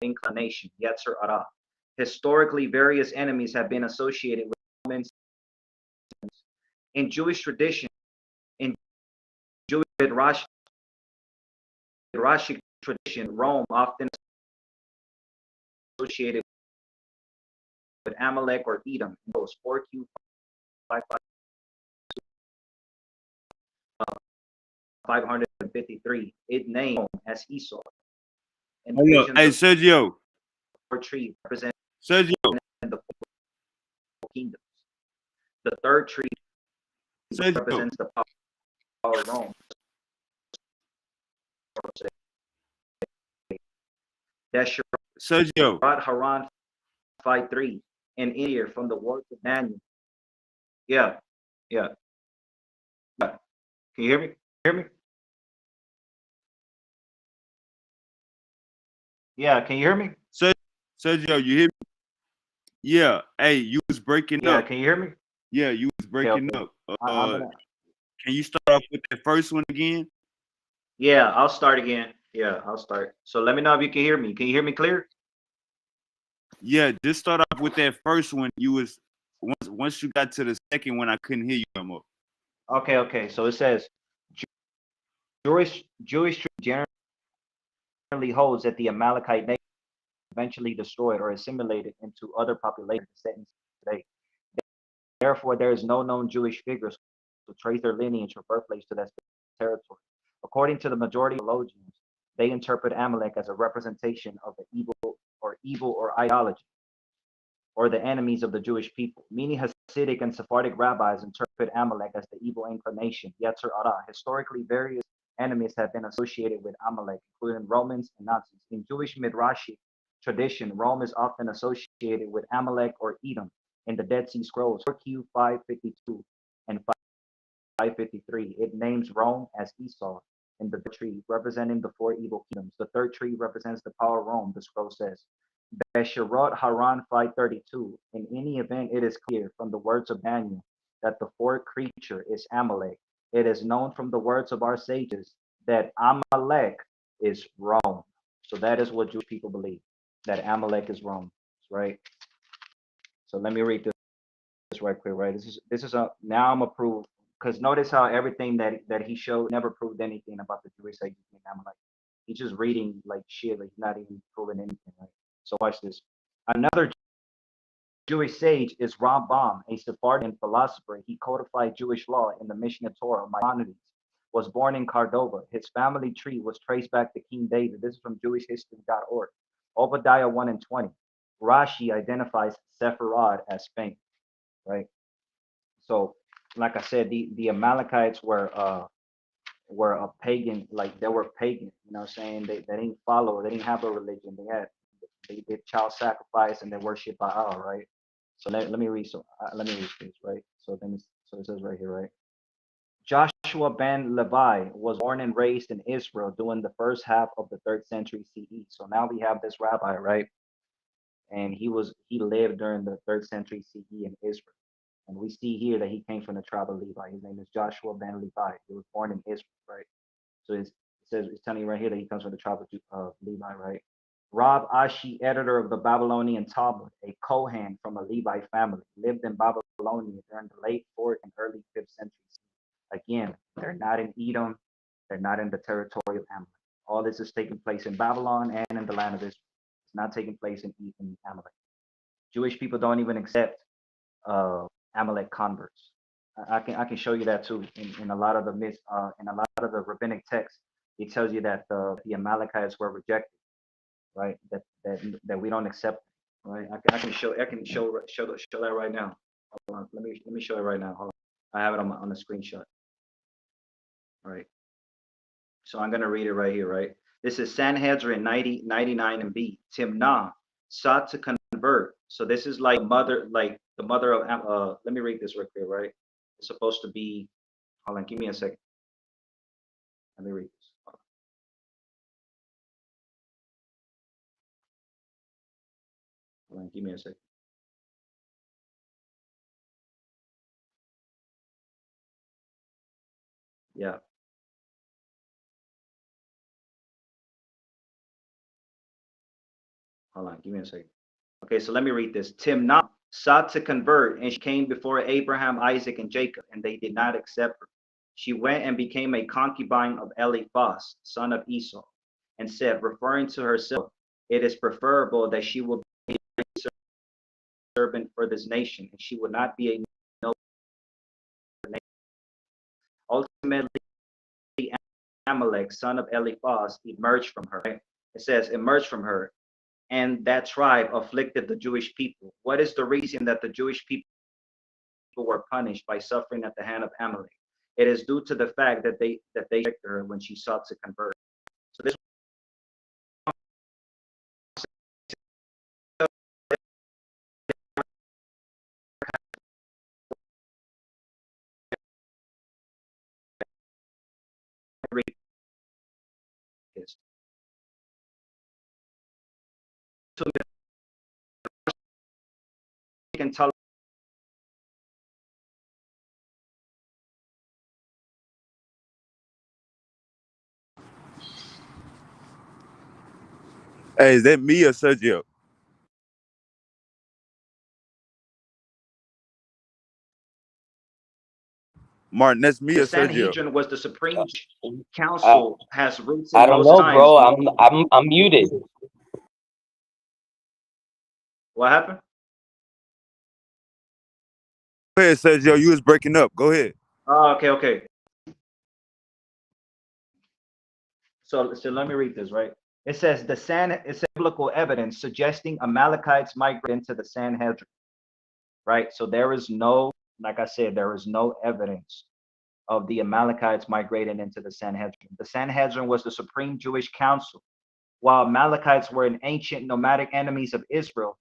S4: inclination, Yetzer Hara. Historically, various enemies have been associated with Romans. In Jewish tradition, in Jewish Midrashic tradition, Rome often associated with Amalek or Edom. Those 4Q 553. It named as Esau. And
S2: Hold up. Hey, Sergio.
S4: Tree represents
S2: Sergio.
S4: the four kingdoms. The third tree
S2: Sergio.
S4: represents the power of Rome.
S2: Sergio.
S4: Haran 5:3 and Ear from the words of Daniel. Yeah. Can you hear me? Yeah, can you hear me?
S2: Sergio, you hear me? Yeah. Hey, you was breaking up.
S4: Yeah, can you hear me?
S2: Yeah, you was breaking up. Can you start off with that first one again?
S4: Yeah, I'll start again. Yeah, I'll start. So let me know if you can hear me. Can you hear me clear?
S2: Yeah, just start off with that first one. You was once you got to the second one, I couldn't hear you no more.
S4: Okay. So it says Jewish generally holds that the Amalekite nation eventually destroyed or assimilated into other populations today. Therefore, there is no known Jewish figures to trace their lineage or birthplace to that territory. According to the majority of theologians, they interpret Amalek as a representation of the evil or ideology, or the enemies of the Jewish people. Many Hasidic and Sephardic rabbis interpret Amalek as the evil inclination, Yetzer Hara. Historically, various enemies have been associated with Amalek, including Romans and Nazis. In Jewish Midrashic tradition, Rome is often associated with Amalek or Edom. In the Dead Sea Scrolls, 4Q 552 and 553, it names Rome as Esau. In the tree, representing the four evil kingdoms. The third tree represents the power of Rome, the scroll says. Besharot Haran 532. In any event, it is clear from the words of Daniel that the fourth creature is Amalek. It is known from the words of our sages that Amalek is Rome. So that is what Jewish people believe, that Amalek is Rome, right? So let me read this right quick, right? This is a now I'm gonna prove, because notice how everything that he showed never proved anything about the Jewish sages being Amalek. He's just reading like shit, like he's not even proving anything, right? So watch this. Another Jewish sage is Rambam, a Sephardian philosopher. He codified Jewish law in the Mishneh Torah. Maimonides was born in Cordova. His family tree was traced back to King David. This is from JewishHistory.org. Obadiah 1 and 20. Rashi identifies Sepharad as Spain, right? So, like I said, the Amalekites were a pagan, like they were pagan, you know what I'm saying? They didn't follow, they didn't have a religion. They did child sacrifice and they worship Baal, right? So let me read let me read this, right? So it says right here, right? Joshua ben Levi was born and raised in Israel during the first half of the 3rd century CE. So now we have this rabbi, right? And he lived during the 3rd century CE in Israel. And we see here that he came from the tribe of Levi. His name is Joshua ben Levi. He was born in Israel, right? So it says, it's telling you right here that he comes from the tribe of Levi, right? Rab Ashi, editor of the Babylonian Talmud, a Kohen from a Levi family, lived in Babylonia during the late 4th and early 5th centuries. Again, they're not in Edom. They're not in the territory of Amalek. All this is taking place in Babylon and in the land of Israel. It's not taking place in Amalek. Jewish people don't even accept Amalek converts. I can show you that too in a lot of the in a lot of the rabbinic texts. It tells you that the Amalekites were rejected, right? That we don't accept, right? I can show that right now. Hold on. Let me show it right now. Hold on. I have it on the screenshot. All right. So I'm gonna read it right here, right? This is Sanhedrin 99 and B. Timnah sought to convert. So this is like the mother of let me read this real quick, right? It's supposed to be, hold on, give me a second. Let me read this. Hold on, give me a second. Yeah. Hold on, give me a second. Okay, so let me read this. Timnah sought to convert, and she came before Abraham, Isaac, and Jacob, and they did not accept her. She went and became a concubine of Eliphaz, son of Esau, and said, referring to herself, it is preferable that she will be a servant for this nation, and she will not be a noble nation. Ultimately, Amalek, son of Eliphaz, emerged from her. It says, emerged from her, and that tribe afflicted the Jewish people. What is the reason that the Jewish people were punished by suffering at the hand of Amalek? It is due to the fact that they rejected her when she sought to convert. So this is so you can tell.
S2: Hey, is that me or Sergio? Martin, that's me
S4: The
S2: or Sergio?
S4: Sanhedrin was the supreme
S3: I
S4: council, has roots
S3: I
S4: in
S3: don't
S4: Moses'
S3: know,
S4: times.
S3: bro. I'm muted.
S4: What happened?
S2: Go ahead, Sergio. You was breaking up. Go ahead.
S4: Oh, okay. So let me read this, right? It says it's biblical evidence suggesting Amalekites migrated into the Sanhedrin, right? So there is no, like I said, there is no evidence of the Amalekites migrating into the Sanhedrin. The Sanhedrin was the supreme Jewish council. While Amalekites were an ancient nomadic enemies of Israel,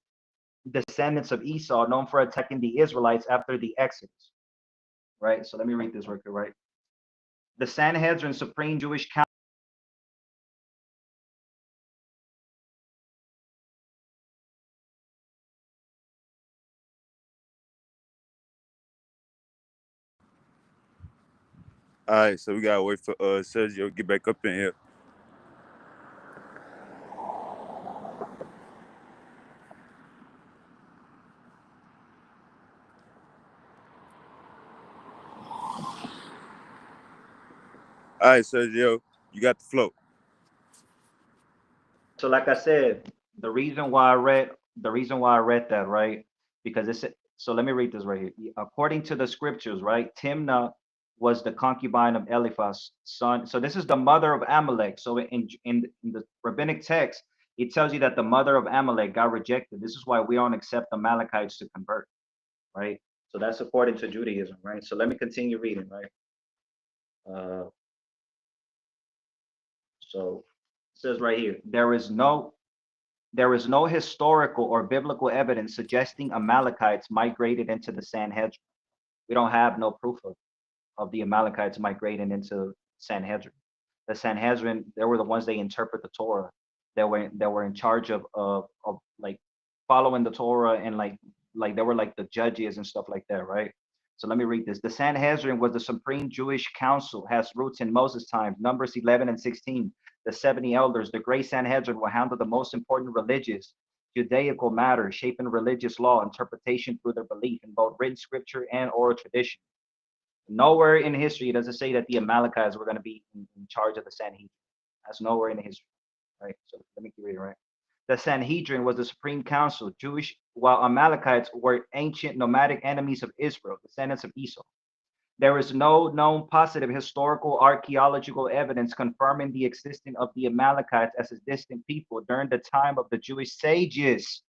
S4: descendants of Esau, known for attacking the Israelites after the Exodus, right? So let me read this record, right? The Sanhedrin, supreme Jewish council.
S2: All right, so we gotta wait for Sergio to get back up in here. All right, Sergio, you got the flow.
S4: So like I said, the reason why I read that, right? Because it's so let me read this right here. According to the scriptures, right? Timnah was the concubine of Eliphaz, son. So this is the mother of Amalek. So in the rabbinic text, it tells you that the mother of Amalek got rejected. This is why we don't accept the Amalekites to convert, right? So that's according to Judaism, right? So let me continue reading, right? Uh, so it says right here, there is no historical or biblical evidence suggesting Amalekites migrated into the Sanhedrin. We don't have no proof of the Amalekites migrating into Sanhedrin. The Sanhedrin, they were the ones they interpret the Torah. They were in charge of like following the Torah, and like they were like the judges and stuff like that, right? So let me read this. The Sanhedrin was the supreme Jewish council, has roots in Moses' time, Numbers 11 and 16. The 70 elders, the great Sanhedrin, will handle the most important religious, Judaical matters, shaping religious law, interpretation through their belief in both written scripture and oral tradition. Nowhere in history does it say that the Amalekites were going to be in charge of the Sanhedrin. That's nowhere in the history, right? So let me keep reading, right? The Sanhedrin was the supreme council, Jewish, while Amalekites were ancient nomadic enemies of Israel, descendants of Esau. There is no known positive historical archaeological evidence confirming the existence of the Amalekites as a distinct people during the time of the Jewish sages.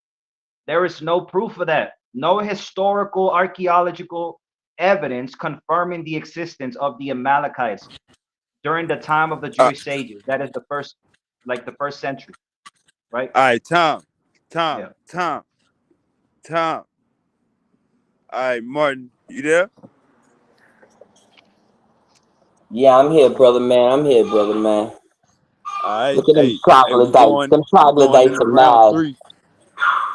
S4: There is no proof of that. No historical archaeological evidence confirming the existence of the Amalekites during the time of the
S2: Uh,
S4: Jewish sages. That is the first century, right?
S2: all right, Tom.
S4: Yeah.
S2: All right, Martin, you there?
S3: Yeah, I'm here, brother man. I'm here, brother man.
S2: All right,
S3: Look at them
S2: hey, we
S3: troglodytes.
S2: going
S3: Them
S2: we going
S3: troglodytes
S2: into
S3: are
S2: round
S3: mad.
S2: three.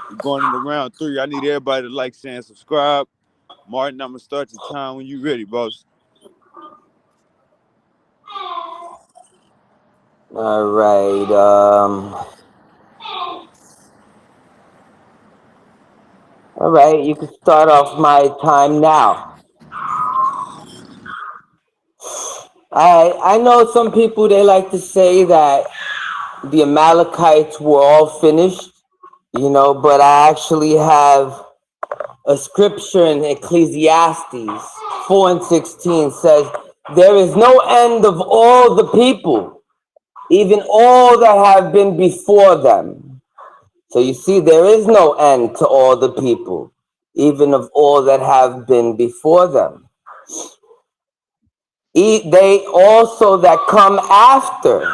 S2: We're going into round 3. I need everybody to like, share, and subscribe. Martin, I'm gonna start your time when you ready, boss.
S3: All right. All right. You can start off my time now. I know some people, they like to say that the Amalekites were all finished, but I actually have a scripture in Ecclesiastes 4:16 says, "There is no end of all the people, even all that have been before them." So you see, there is no end to all the people, even of all that have been before them. They also that come after.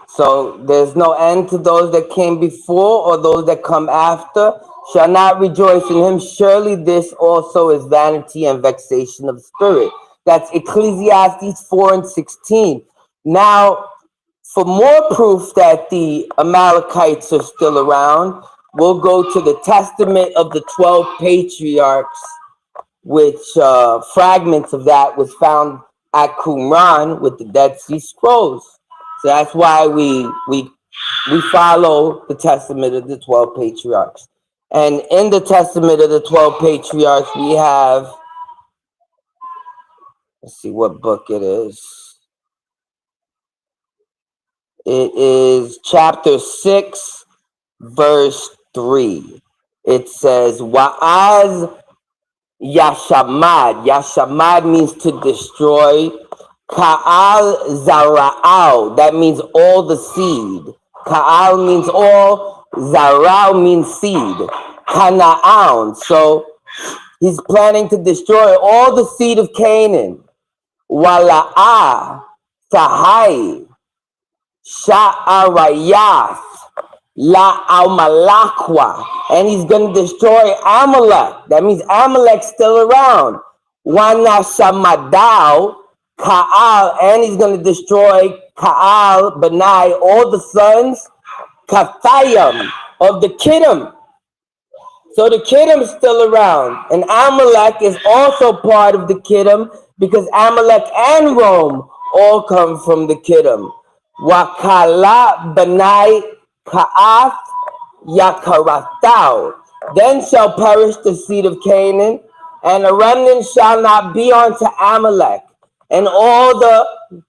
S3: So there's no end to those that came before or those that come after shall not rejoice in him. Surely this also is vanity and vexation of spirit. That's Ecclesiastes 4:16. Now, for more proof that the Amalekites are still around, we'll go to the Testament of the 12 Patriarchs, which fragments of that was found at Qumran with the Dead Sea Scrolls. So that's why we follow the Testament of the 12 Patriarchs. And in the Testament of the 12 Patriarchs, we have, let's see what book it is. It is chapter 6, verse 3. It says, Wa'az Yashamad. Yashamad means to destroy. Ka'al Zara'al. That means all the seed. Ka'al means all. Zara'al means seed. Kana'an. So he's planning to destroy all the seed of Canaan. Wala'ah. Tahai. Sha'arayath. La Amalakwa, and he's going to destroy Amalek. That means Amalek's still around. Wana Shamadao, Ka'al, and he's going to destroy Ka'al, Benai, all the sons, Kathayim, of the Kittim. So the Kittim is still around, and Amalek is also part of the Kittim because Amalek and Rome all come from the Kittim. Wakala Benai Ka'ath Yakarathau. Then shall perish the seed of Canaan, and a remnant shall not be unto Amalek, and all the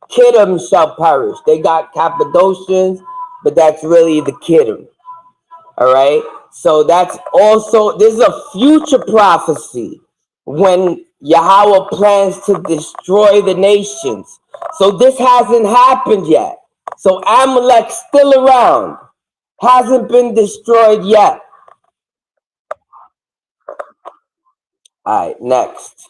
S3: Kittim shall perish. They got Cappadocians, but that's really the Kittim. All right. So that's also, this is a future prophecy when Yahweh plans to destroy the nations. So this hasn't happened yet. So Amalek's still around, hasn't been destroyed yet. All right, next.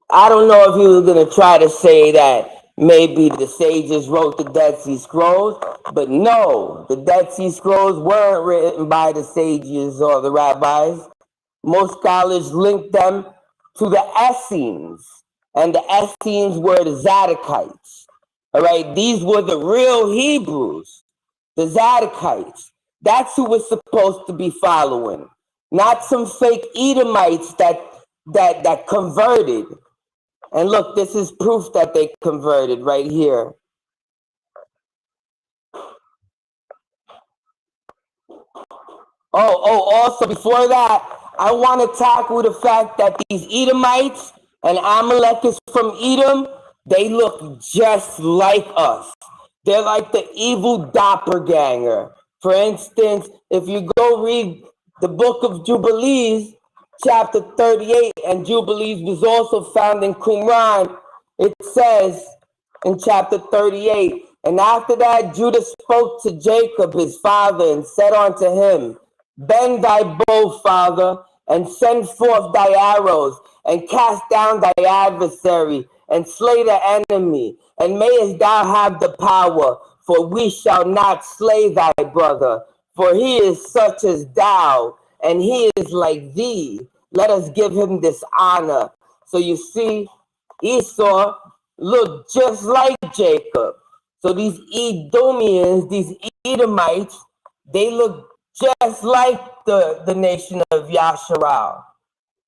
S3: I don't know if he was going to try to say that maybe the sages wrote the Dead Sea Scrolls, but no, the Dead Sea Scrolls weren't written by the sages or the rabbis. Most scholars link them to the Essenes, and the Essenes were the Zadokites. All right, these were the real Hebrews, the Zadokites. That's who we're supposed to be following, not some fake Edomites that converted. And look, this is proof that they converted right here. Also before that, I want to tackle the fact that these Edomites and Amalek is from Edom, they look just like us. They're like the evil doppelganger. For instance, if you go read the book of Jubilees, chapter 38, and Jubilees was also found in Qumran, it says in chapter 38, and after that Judah spoke to Jacob his father and said unto him, Bend thy bow, father, and send forth thy arrows, and cast down thy adversary, and slay the enemy, and mayest thou have the power, for we shall not slay thy brother, for he is such as thou, and he is like thee. Let us give him this honor. So you see, Esau looked just like Jacob. So these Edomians, these Edomites, they look just like the nation of Yasharal.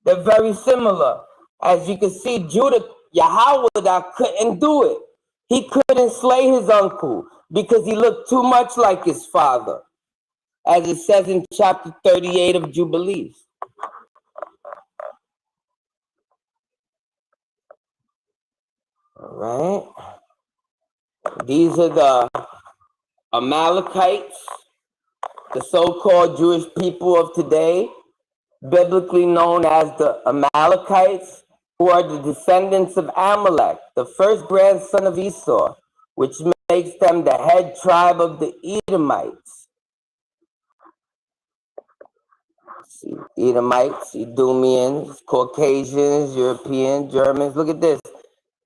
S3: They're very similar. As you can see, Judah, Yahweh couldn't do it. He couldn't slay his uncle because he looked too much like his father, as it says in chapter 38 of Jubilees. All right. These are the Amalekites, the so-called Jewish people of today, biblically known as the Amalekites, who are the descendants of Amalek, the first grandson of Esau, which makes them the head tribe of the Edomites. See, Edomites, Edomians, Caucasians, Europeans, Germans. Look at this.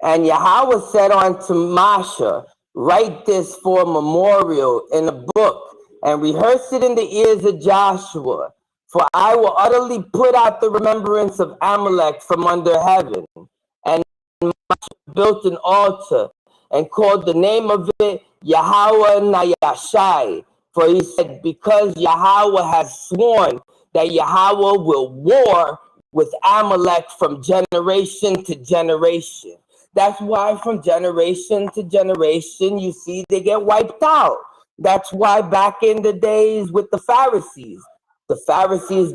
S3: And Yahweh said unto Masha, write this for a memorial in a book and rehearse it in the ears of Joshua. For I will utterly put out the remembrance of Amalek from under heaven. And Masha built an altar and called the name of it Yahweh Nayashai. For he said, because Yahweh has sworn that Yahweh will war with Amalek from generation to generation. That's why from generation to generation, you see they get wiped out. That's why back in the days with the Pharisees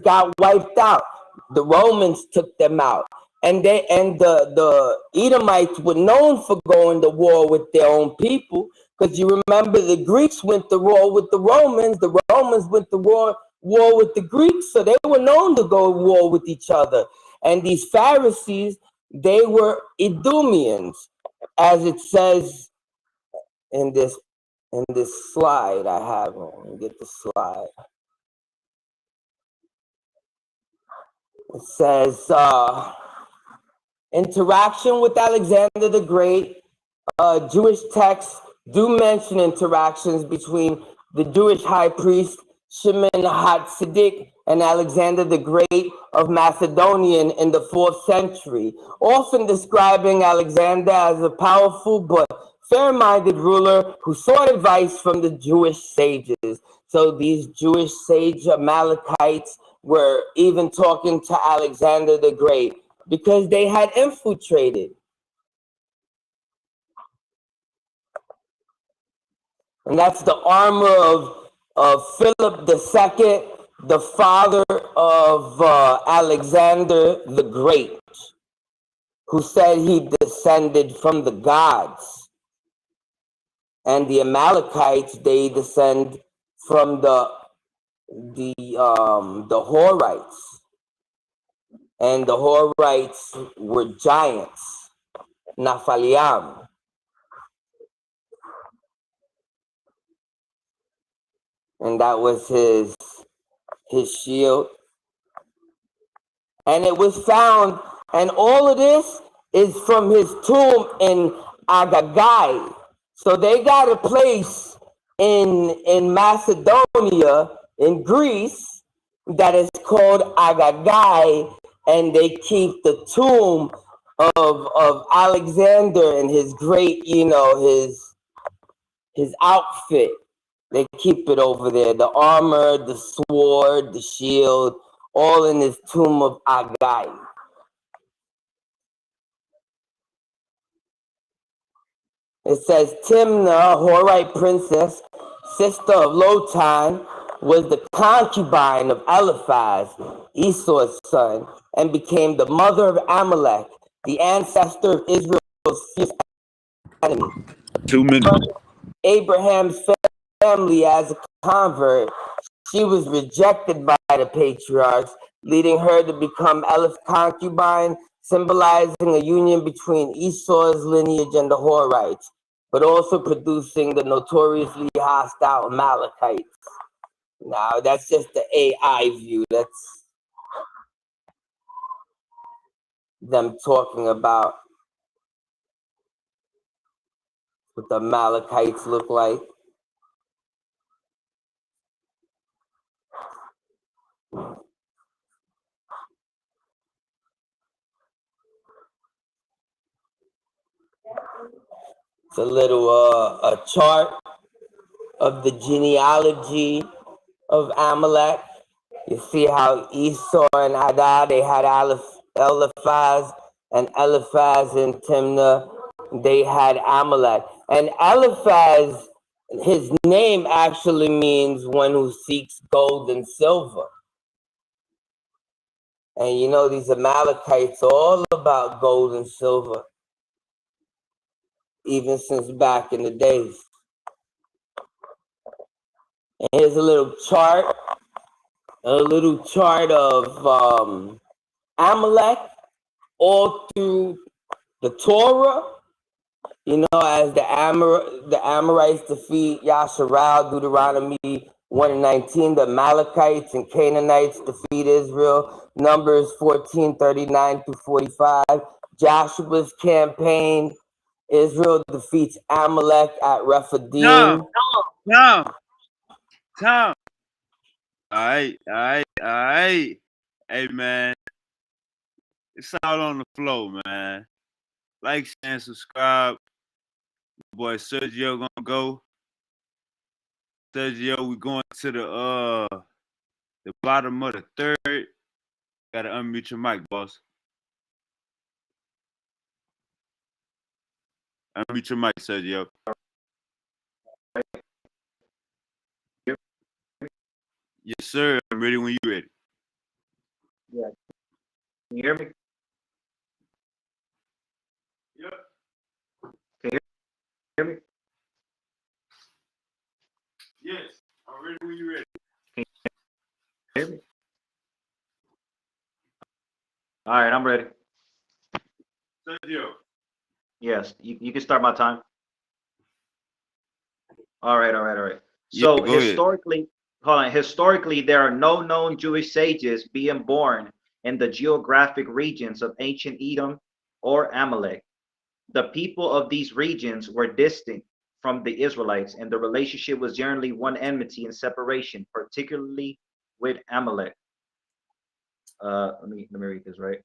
S3: got wiped out. The Romans took them out. And the Edomites were known for going to war with their own people. Because you remember the Greeks went to war with the Romans went to war with the Greeks, so they were known to go to war with each other. And these Pharisees, they were Edomians, as it says in this slide I have. Let me get the slide. It says interaction with Alexander the Great. Jewish texts do mention interactions between the Jewish high priest Shimon HaTzadik and Alexander the Great of Macedonia in the 4th century, often describing Alexander as a powerful but fair-minded ruler who sought advice from the Jewish sages. So these Jewish sage Amalekites were even talking to Alexander the Great because they had infiltrated. And that's the armor of Philip II, the father of Alexander the Great, who said he descended from the gods. And the Amalekites, they descend from the Horites. And the Horites were giants, Naphaliam. And that was his shield. And it was found, and all of this is from his tomb in Agagai. So they got a place in Macedonia, in Greece, that is called Agagai, and they keep the tomb of Alexander and his great, his outfit. They keep it over there. The armor, the sword, the shield, all in this tomb of Agai. It says Timnah, Horite princess, sister of Lotan, was the concubine of Eliphaz, Esau's son, and became the mother of Amalek, the ancestor of Israel's fierce enemy.
S2: 2 minutes.
S3: Abraham's family as a convert, she was rejected by the patriarchs, leading her to become Eliphaz's concubine, symbolizing a union between Esau's lineage and the Horites, but also producing the notoriously hostile Amalekites. Now, that's just the AI view. That's them talking about what the Amalekites look like. It's a little a chart of the genealogy of Amalek. You see how Esau and Adah, they had Eliphaz, and Eliphaz and Timnah, they had Amalek. And Eliphaz, his name actually means one who seeks gold and silver. And you know, these Amalekites are all about gold and silver, even since back in the days. And here's a little chart of Amalek all through the Torah. You know, as the Amorites defeat Yasharal, Deuteronomy 1:19, the Amalekites and Canaanites defeat Israel, Numbers 14:39-45, Joshua's campaign, Israel defeats Amalek at Rephidim.
S2: Tom. All right. Hey, man. It's all on the flow, man. Like, share, and subscribe. Boy, Sergio gonna go. Sergio, we going to the bottom of the third. Gotta unmute your mic, boss. Unmute your mic, Sergio. Yes, sir. I'm ready when you're ready.
S4: Yeah. Can you hear me?
S2: Yep.
S4: Can you hear me?
S2: Yes. I'm ready when you're ready.
S4: Can you hear me? All right, I'm ready.
S2: Sergio.
S4: Yes, you can start my time. All right. So
S2: Yeah, go
S4: historically, hold on. Historically, there are no known Jewish sages being born in the geographic regions of ancient Edom or Amalek. The people of these regions were distinct from the Israelites, and the relationship was generally one enmity and separation, particularly with Amalek. Let me read this right.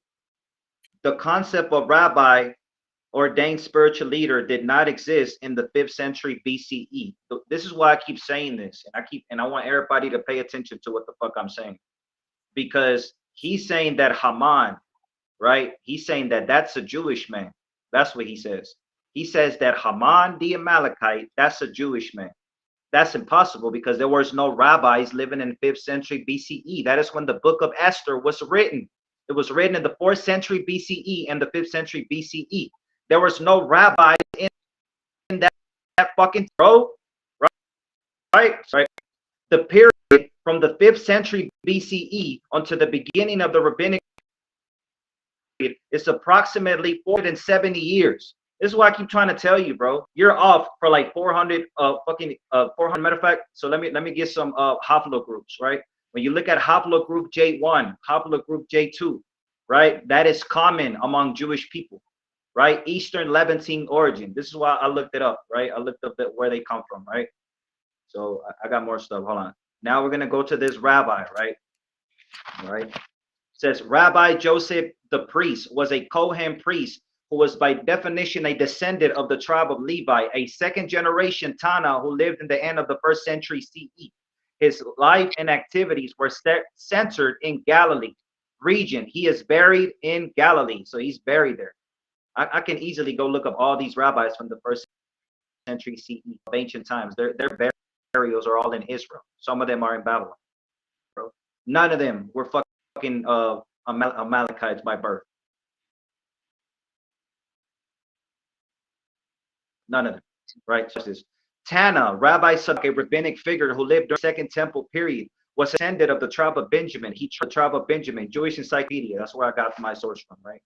S4: The concept of rabbi, ordained spiritual leader, did not exist in the 5th century BCE. So this is why I keep saying this, and I want everybody to pay attention to what the fuck I'm saying, because he's saying that Haman, right? He's saying that that's a Jewish man. That's what he says. He says that Haman the Amalekite, that's a Jewish man. That's impossible because there was no rabbis living in 5th century BCE. That is when the book of Esther was written. It was written in the 4th century BCE and the 5th century BCE. There was no rabbis in that fucking bro, right? The period from the 5th century BCE until the beginning of the rabbinic period is approximately 470 years. This is why I keep trying to tell you, bro. You're off for like 400 400. Matter of fact, so let me get some haplogroups, right? When you look at haplogroup J1, haplogroup J2, right? That is common among Jewish people, right? Eastern Levantine origin. This is why I looked it up, right? I looked up where they come from, right? So I got more stuff. Hold on. Now we're gonna go to this rabbi, right? All right. It says Rabbi Joseph the priest was a Kohen priest who was by definition a descendant of the tribe of Levi, a second generation Tana who lived in the end of the 1st century CE. His life and activities were centered in Galilee region. He is buried in Galilee, so he's buried there. I can easily go look up all these rabbis from the 1st century CE of ancient times. Their burials are all in Israel. Some of them are in Babylon, bro. None of them were fucking Amalekites by birth. None of them, right? Justice. Tana, Rabbi Sadak, a rabbinic figure who lived during the Second Temple period, was descended of the tribe of Benjamin. He the tribe of Benjamin, Jewish encyclopedia. That's where I got my source from, right?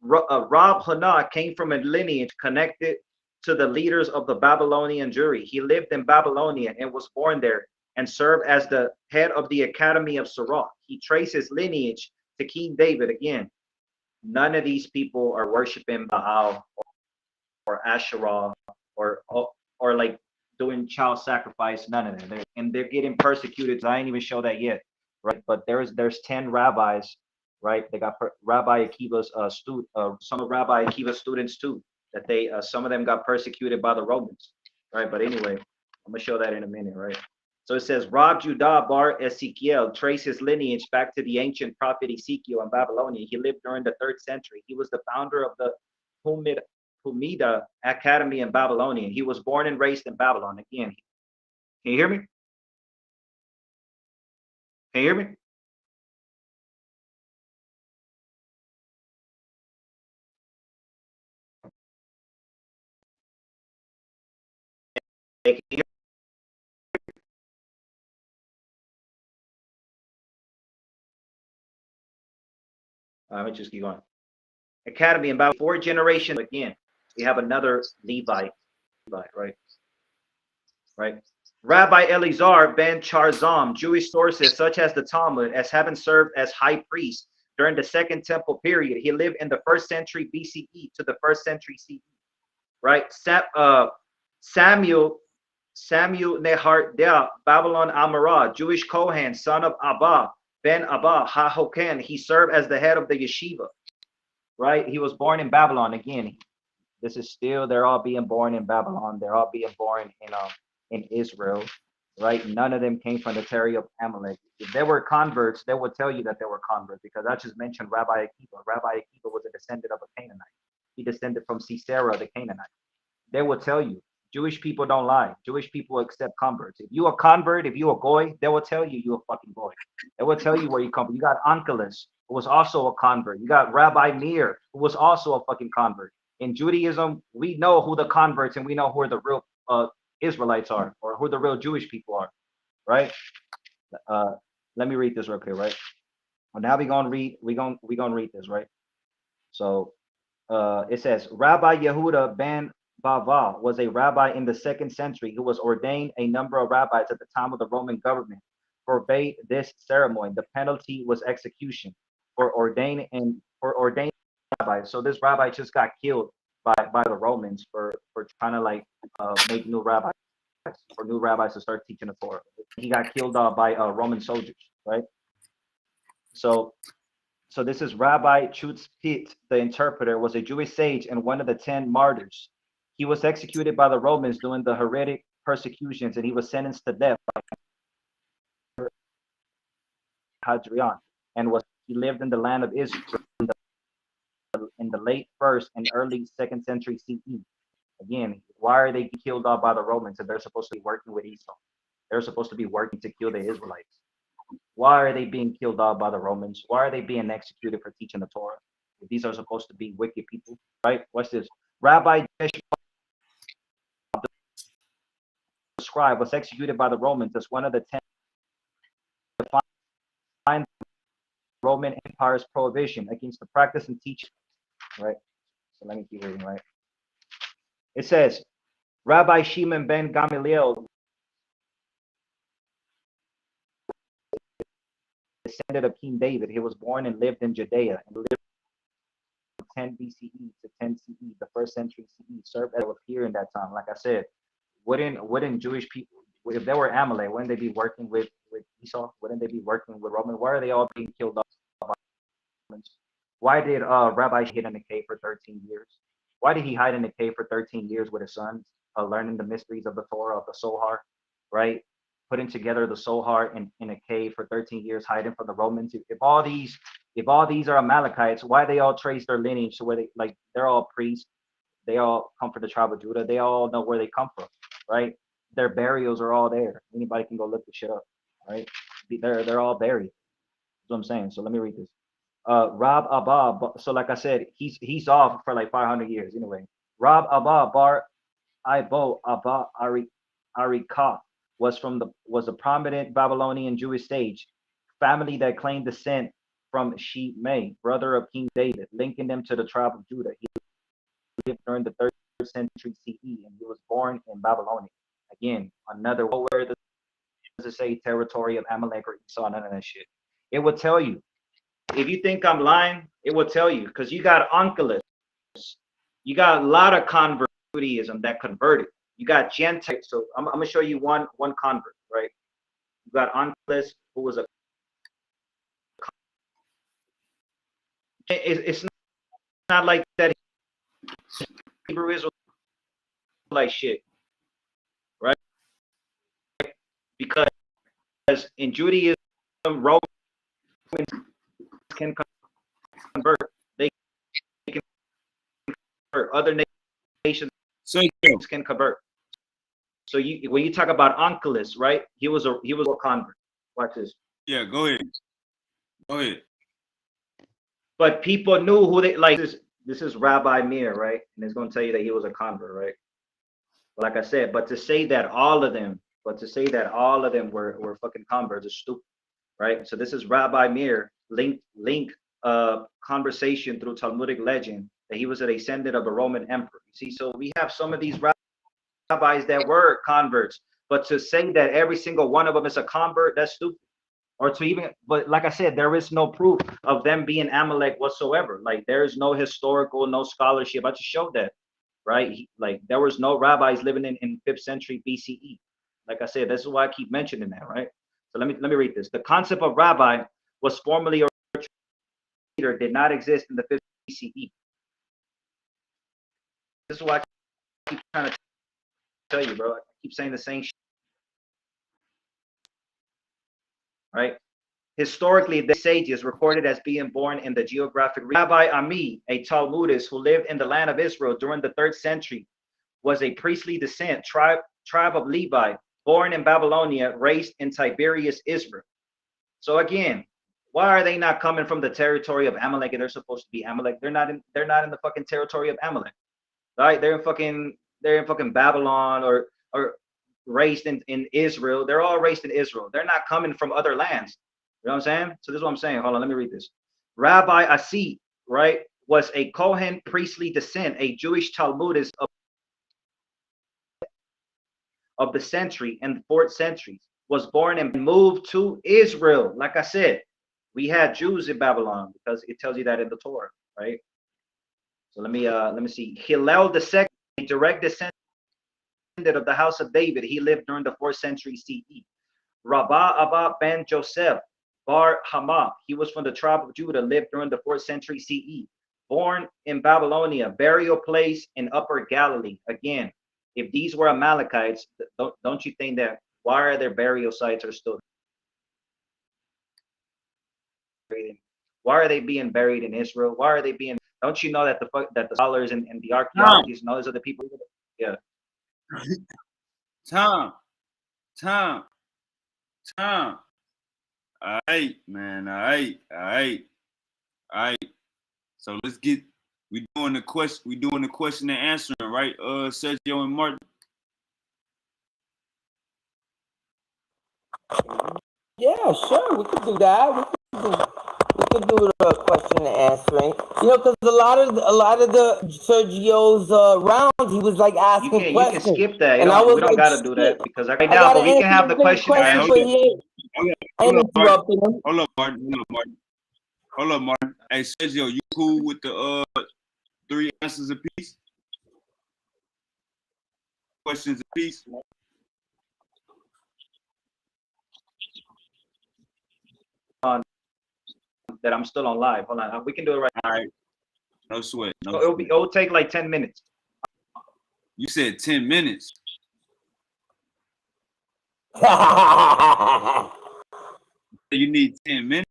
S4: Rab Hana came from a lineage connected to the leaders of the Babylonian Jewry. He lived in Babylonia and was born there and served as the head of the Academy of Sirach. He traces lineage to King David. Again, none of these people are worshiping Baal or Asherah or like doing child sacrifice. None of them. They're getting persecuted. So I ain't even show that yet, right? But there's 10 rabbis, right? They got Rabbi Akiva's some of Rabbi Akiva's students too. That some of them got persecuted by the Romans, right? But anyway, I'm gonna show that in a minute, right? So it says, Rab Judah bar Ezekiel traced his lineage back to the ancient prophet Ezekiel in Babylonia. He lived during the 3rd century. He was the founder of the Humida Academy in Babylonia. He was born and raised in Babylon. Again, can you hear me? Can you hear me? Can you hear Let me just keep going. Academy in about 4 generations. Again, we have another Levite, right? Right. Rabbi Elazar ben Charzam, Jewish sources such as the Talmud, as having served as high priest during the Second Temple period. He lived in the 1st century BCE to the 1st century CE. Right. Samuel Nehardea, Babylon Amarah, Jewish Kohen, son of Abba ben Abba HaHoken. He served as the head of the yeshiva. Right. He was born in Babylon. Again, this is still, they're all being born in Babylon. They're all being born in Israel, right? None of them came from the territory of Amalek. If they were converts, they would tell you that they were converts, because I just mentioned Rabbi Akiva. Rabbi Akiva was a descendant of a Canaanite. He descended from Sisera, the Canaanite. They will tell you, Jewish people don't lie. Jewish people accept converts. If you a convert, if you a goy, they will tell you you a fucking goy. They will tell you where you come from. You got Onkelos, who was also a convert. You got Rabbi Meir, who was also a fucking convert. In Judaism, we know who the converts and we know who the real Israelites are, or who the real Jewish people are, right? Let me read this real quick, right? Well, now we're gonna read this, right? So it says, Rabbi Yehuda ben Bava was a rabbi in the 2nd century who was ordained. A number of rabbis at the time of the Roman government forbade this ceremony. The penalty was execution for ordaining rabbis. So this rabbi just got killed by the Romans for trying to like make new rabbis, for new rabbis to start teaching the Torah. He got killed by Roman soldiers, right? So this is Rabbi Chutzpit, the interpreter, was a Jewish sage and one of the 10 martyrs. He was executed by the Romans during the heretic persecutions, and he was sentenced to death by Hadrian, and he lived in the land of Israel in the late 1st and early 2nd century CE. Again, why are they killed off by the Romans if they're supposed to be working with Esau? They're supposed to be working to kill the Israelites. Why are they being killed off by the Romans? Why are they being executed for teaching the Torah? If these are supposed to be wicked people, right? Watch this. Rabbi Jeshua, the scribe, was executed by the Romans as one of the 10 to find the Roman Empire's prohibition against the practice and teaching, right? So let me keep reading, right? It says, Rabbi Shimon ben Gamaliel, descendant of King David. He was born and lived in Judea and lived from 10 BCE to 10 CE, the 1st century CE, served as a peer in that time. Like I said, wouldn't Jewish people, if they were Amalek, wouldn't they be working with Esau? Wouldn't they be working with Roman? Why are they all being killed off by Romans? Why did Rabbi hide in the cave for 13 years? Why did he hide in the cave for 13 years with his sons, learning the mysteries of the Torah, of the Zohar, right? Putting together the Zohar in a cave for 13 years, hiding from the Romans. If all these are Amalekites, why they all trace their lineage to where they're all priests, they all come from the tribe of Judah, they all know where they come from, right? Their burials are all there. Anybody can go look the shit up, right? They're all buried. That's what I'm saying. So let me read this. Rab Abba. So like I said, he's off for like 500 years anyway. Rab Abba bar Ibo Abba Arika was a prominent Babylonian Jewish sage family that claimed descent from Shimei, brother of King David, linking them to the tribe of Judah. He lived during the 3rd century CE, and he was born in Babylonia. Again, another, where does it say territory of Amalek or Esau? None of that shit. It will tell you. If you think I'm lying, it will tell you, because you got Onkelos. You got a lot of convert Judaism that converted. You got Gentiles. So I'm gonna show you one convert, right? You got Onkelos, who was a. It's not like that. Hebrew Israel like shit, right? Because in Judaism, Romans can convert. They can convert. Other nations can convert. So when you talk about Onkelos, right? He was a convert. Watch this.
S2: Yeah, go ahead. Go ahead.
S4: But people knew who they like. This is Rabbi Meir, right? And it's going to tell you that he was a convert, right? But like I said, but to say that all of them were fucking converts is stupid, right? So this is Rabbi Meir link conversation through Talmudic legend that he was a descendant of a Roman emperor. You see, so we have some of these rabbis that were converts, but to say that every single one of them is a convert, that's stupid. Or to even, but like I said, there is no proof of them being Amalek whatsoever. Like there is no historical, no scholarship. I just showed that, right? Like there was no rabbis living in 5th century BCE. Like I said, this is why I keep mentioning that, right? So let me read this. The concept of rabbi was formerly or leader did not exist in the 5th BCE. This is why I keep trying to tell you, bro. I keep saying the same shit, right? Historically, the sages recorded as being born in the geographic region. Rabbi Ami, a Talmudist who lived in the land of Israel during the 3rd century, was a priestly descent tribe of Levi, born in Babylonia, raised in Tiberias, Israel. So again, why are they not coming from the territory of Amalek? And they're supposed to be Amalek. They're not in the fucking territory of Amalek, right? They're in fucking Babylon or raised in Israel. They're all raised in Israel. They're not coming from other lands. You know what I'm saying? So this is what I'm saying. Hold on, let me read this. Rabbi Asi, right, was a Kohen priestly descent, a Jewish Talmudist of the century and the 4th century, was born and moved to Israel. Like I said, we had Jews in Babylon because it tells you that in the Torah, right? So let me see. Hillel II, a direct descendant of the house of David. He lived during the 4th century CE. Rabbah Abba ben Joseph Bar Hama, he was from the tribe of Judah, lived during the 4th century CE. Born in Babylonia, burial place in Upper Galilee. Again, if these were Amalekites, don't you think that why are their burial sites are still buried? Why are they being buried in Israel? Why are they being? Don't you know that the scholars and the archaeologists and all those other people? Yeah.
S2: Tom. All right, man. All right. So let's get we doing the question and answering, right? Sergio and Martin.
S3: Yeah, sure, we could do that. We could do the question and answering. You know, because a lot of the Sergio's rounds, he was like asking
S4: You can
S3: questions,
S4: skip that.
S3: and I was
S4: We don't
S3: like,
S4: gotta do that
S3: shit,
S4: because right
S3: I
S4: now,
S3: gotta
S4: but we can
S3: answer
S4: have the
S3: the
S4: question and
S3: question,
S4: answer.
S3: but he ain't interrupting him.
S2: Hold up, Martin. Hey, Sergio, you cool with the 3 answers apiece? Questions apiece?
S4: That I'm still on live. Hold on, we can do it right now.
S2: All right. No sweat.
S4: It'll take like 10 minutes.
S2: You said 10 minutes. You need 10 minutes.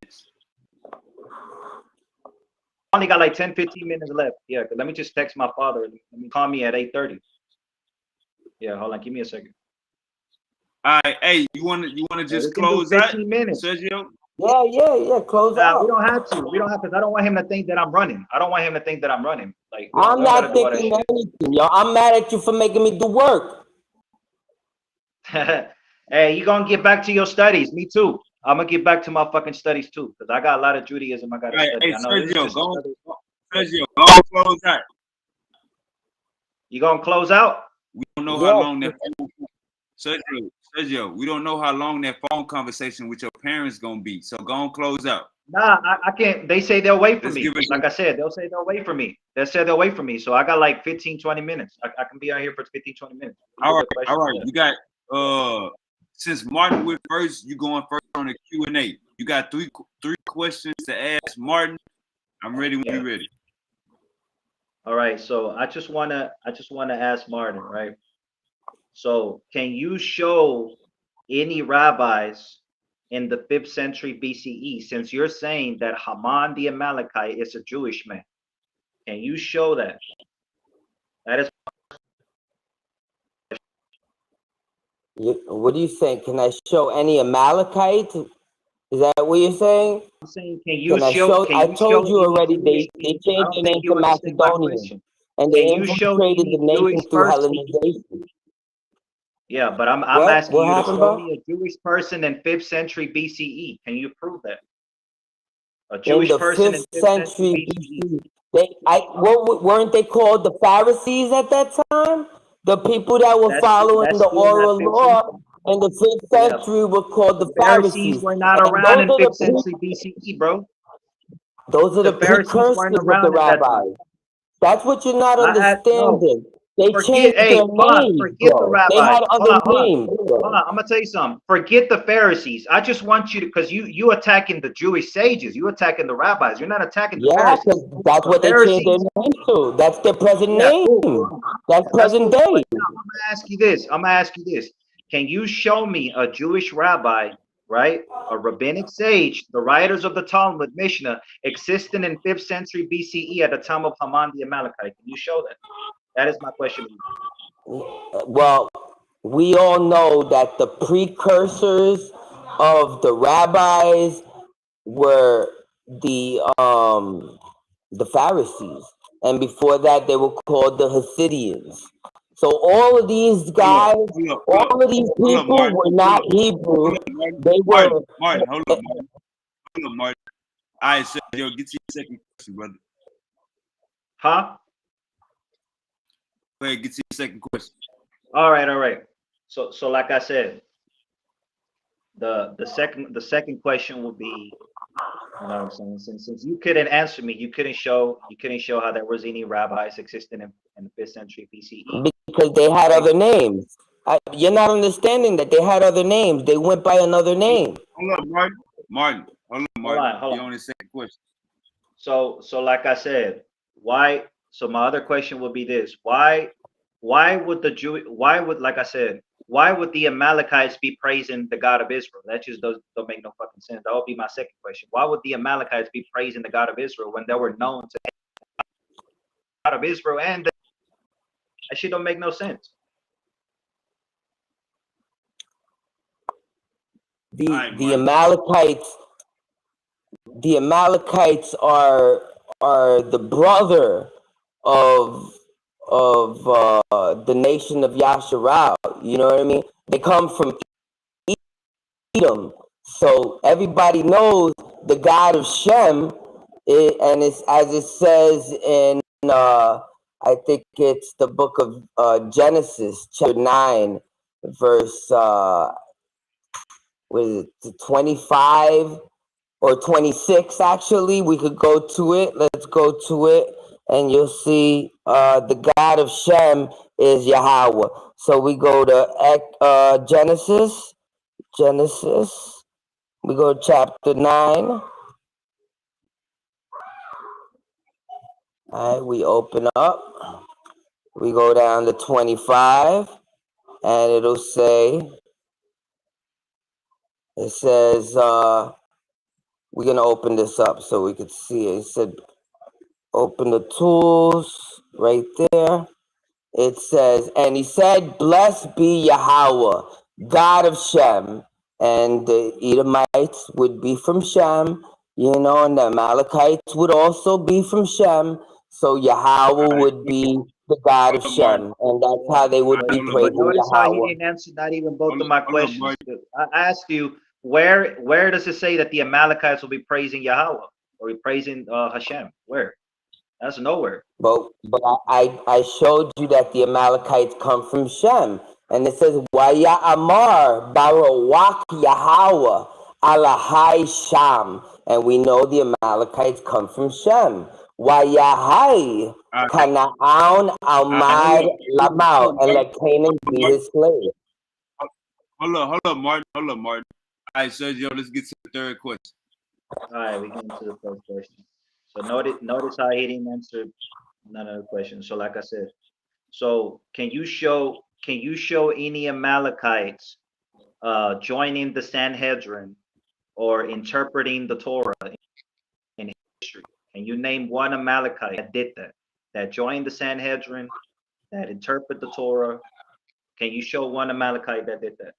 S4: I only got like 10, 15 minutes left. Yeah, let me just text my father. Let me call me at 8:30. Yeah, hold on. Give me a second.
S2: All right. Hey, you wanna just close out,
S4: minutes.
S2: Sergio?
S3: Yeah. Close out.
S4: We don't have to because I don't want him to think that I'm running. Like
S3: I'm not thinking anything, yo. I'm mad at you for making me do work.
S4: Hey, you gonna get back to your studies? Me too. I'm gonna get back to my fucking studies too, because I got a lot of Judaism I gotta study.
S2: Hey,
S4: I know
S2: Sergio, go close out.
S4: You gonna close out?
S2: We don't know how long that phone, Sergio, we don't know how long that phone conversation with your parents gonna be. So go on, close out.
S4: Nah, I can't. They say they'll wait for me. Like I said, they'll say they'll wait for me. So I got like 15, 20 minutes. I can be out here for 15, 20 minutes.
S2: All right. You got since Martin went first, you going first on the Q&A. You got three questions to ask Martin. I'm ready when you're ready.
S4: All right. So I just wanna ask Martin, right? So can you show any rabbis in the 5th century BCE? Since you're saying that Haman the Amalekite is a Jewish man, can you show that? That is
S3: What are you saying? Can I show any Amalekite? Is that what you're saying?
S4: I'm saying. Can you
S3: Can I
S4: show?
S3: show?
S4: Can
S3: I
S4: you show
S3: told you
S4: any
S3: already.
S4: Jewish?
S3: They
S4: I
S3: changed
S4: don't
S3: their
S4: think
S3: name
S4: you
S3: to
S4: understand my
S3: Macedonian,
S4: question.
S3: and they
S4: Can you show
S3: infiltrated the
S4: any
S3: nation
S4: Jewish
S3: through
S4: person?
S3: Hellenization.
S4: Yeah, but I'm
S3: What?
S4: asking
S3: What
S4: you to
S3: happened,
S4: show
S3: bro?
S4: me a Jewish person in 5th century BCE. Can you prove that? A
S3: In
S4: Jewish
S3: the
S4: person in
S3: fifth
S4: 5th century
S3: century
S4: BCE.
S3: BC, weren't they called the Pharisees at that time? The people that were following
S4: That's
S3: the
S4: still not
S3: oral
S4: 5th
S3: law
S4: century.
S3: in the fifth
S4: Yeah,
S3: century were called
S4: the
S3: the
S4: Pharisees
S3: Pharisees,
S4: were not
S3: and
S4: around in 5th century BCE, bro.
S3: those are
S4: The
S3: the
S4: Pharisees weren't
S3: precursors of the
S4: around at that time.
S3: rabbis. That's what you're not
S4: No,
S3: understanding. They
S4: forget.
S3: changed their
S4: Hey, hold on.
S3: names,
S4: Forget the
S3: bro. They
S4: rabbis.
S3: had
S4: Hold
S3: other
S4: on, hold on.
S3: names,
S4: Hold
S3: bro.
S4: on. I'm gonna tell you something. Forget the Pharisees. I just want you to, because you attacking the Jewish sages. You attacking the rabbis. You're not attacking the
S3: Yeah,
S4: Pharisees.
S3: because that's
S4: The
S3: what they changed their
S4: Pharisees.
S3: name to. That's their present
S4: Yeah,
S3: name.
S4: cool, cool.
S3: That's
S4: That's
S3: present
S4: cool.
S3: day.
S4: But now I'm gonna ask you this. I'm gonna ask you this. Can you show me a Jewish rabbi, right? A rabbinic sage, the writers of the Talmud, Mishnah, existing in 5th century BCE at the time of Haman the Amalekite? Can you show that? That is my question.
S3: Well, we all know that the precursors of the rabbis were the Pharisees, and before that they were called the Hasidians. So all of these guys, all of these
S2: hold up,
S3: people
S2: Martin.
S3: were
S2: Hold
S3: not
S2: up,
S3: Hebrew.
S2: Martin.
S3: They
S2: Martin,
S3: were.
S2: Martin, hold up, Martin. Hold up, Martin. All right, Sergio, get to your second question, brother.
S4: Huh?
S2: Go ahead, get to your second question.
S4: All right, all right. So like I said, the second question would be, you know what I'm saying? Since you couldn't answer me, you couldn't show how there was any rabbis existing in the 5th century BCE.
S3: Because they had
S4: Right?
S3: other names. You're not understanding that they had other names. They went by another name.
S2: Hold up, Martin. Martin, hold up, Martin.
S4: Hold
S2: You
S4: on.
S2: on the second question.
S4: So like I said, why? So my other question would be this: why would Why would, like I said, why would the Amalekites be praising the God of Israel? That just don't make no fucking sense. That would be my second question. Why would the Amalekites be praising the God of Israel when they were known to the God of Israel? And that shit don't make no sense.
S3: The Amalekites are the brother of the nation of Yasharal. You know what I mean? They come from Edom, so everybody knows the God of Shem. And it's as it says in I think it's the book of Genesis, chapter 9, verse was it 25 or 26 actually. We could go to it. Let's go to it, and you'll see the God of Shem is Yahweh. So we go to Genesis. We go to chapter 9. All right, we open up. We go down to 25, and it'll say, it says, we're going to open this up so we could see it. It said, open the tools right there. It says, and he said, blessed be Yahweh, God of Shem. And the Edomites would be from Shem, and the Amalekites would also be from Shem. So Yahweh would be the God of
S2: Hold up, Martin.
S3: Shem. And that's how they would be
S2: Hold up,
S4: But
S3: praising
S4: notice how he
S3: Yahweh.
S4: didn't answer not even both of
S2: Hold
S4: my
S2: up, hold up,
S4: questions.
S2: Martin.
S4: I asked you where does it say that the Amalekites will be praising Yahweh or be praising Hashem? Where? That's nowhere.
S3: But I showed you that the Amalekites come from Shem. And it says, Waya Amar Barawak Yahweh Alahai Sham. And we know the Amalekites come from Shem. Wayahai
S2: All right,
S3: Kanaan Almad Lamau. And let Canaan be his slave.
S2: hold up, Martin. Hold up, Martin. All right, Sergio, let's get to the third question.
S4: All right, we get into the first question. So notice how he didn't answer none of the questions. So like I said, so can you show any Amalekites joining the Sanhedrin or interpreting the Torah in history? Can you name one Amalekite that did that? That joined the Sanhedrin, that interpret the Torah? Can you show one Amalekite that did that?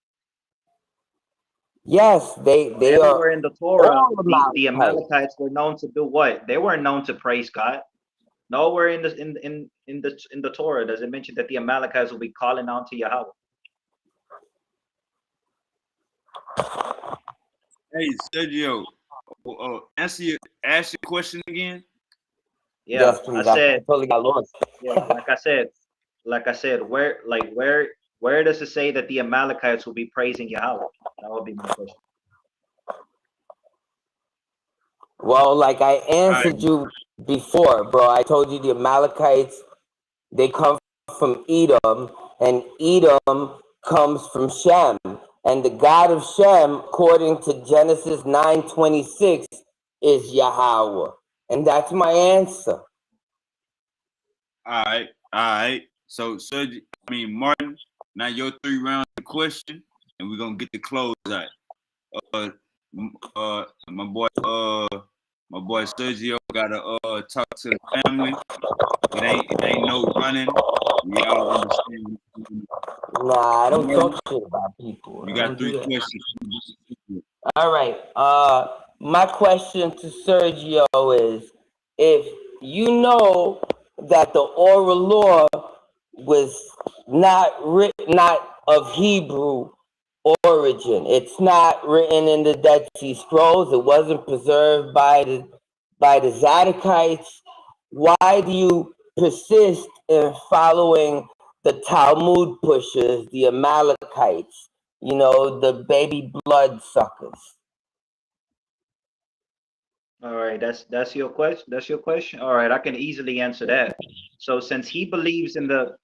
S3: Yes, they
S4: Everywhere
S3: are
S4: in the Torah,
S3: all
S4: the
S3: Amalekites.
S4: Amalekites were known to do what? They weren't known to praise God. Nowhere in the Torah does it mention that the Amalekites will be calling out to Yahweh.
S2: Hey, Sergio, ask your question again.
S4: Yeah,
S3: Yes,
S4: I
S3: please. I
S4: said,
S3: totally got lost.
S4: yeah, like I said, where does it say that the Amalekites will be praising Yahweh? That would be my question.
S3: Well, like I
S2: All right.
S3: answered you before, bro. I told you the Amalekites, they come from Edom, and Edom comes from Shem. And the God of Shem, according to Genesis 9:26, is Yahweh. And that's my answer.
S2: All right. So, Sergio, Martin, now your 3 rounds of question, and we're gonna get the close out. My boy Sergio gotta talk to the family. It ain't no running. Y'all understand?
S3: Nah, I don't talk shit about people.
S2: You
S3: I
S2: got
S3: don't do
S2: 3
S3: that.
S2: questions.
S3: All right. My question to Sergio is, if you know that the oral law was not of Hebrew origin, it's not written in the Dead Sea Scrolls, it wasn't preserved by the Zadokites, why do you persist in following the Talmud pushers, the Amalekites, the baby blood suckers?
S4: All right, that's your question. That's your question. All right, I can easily answer that. So since he believes in the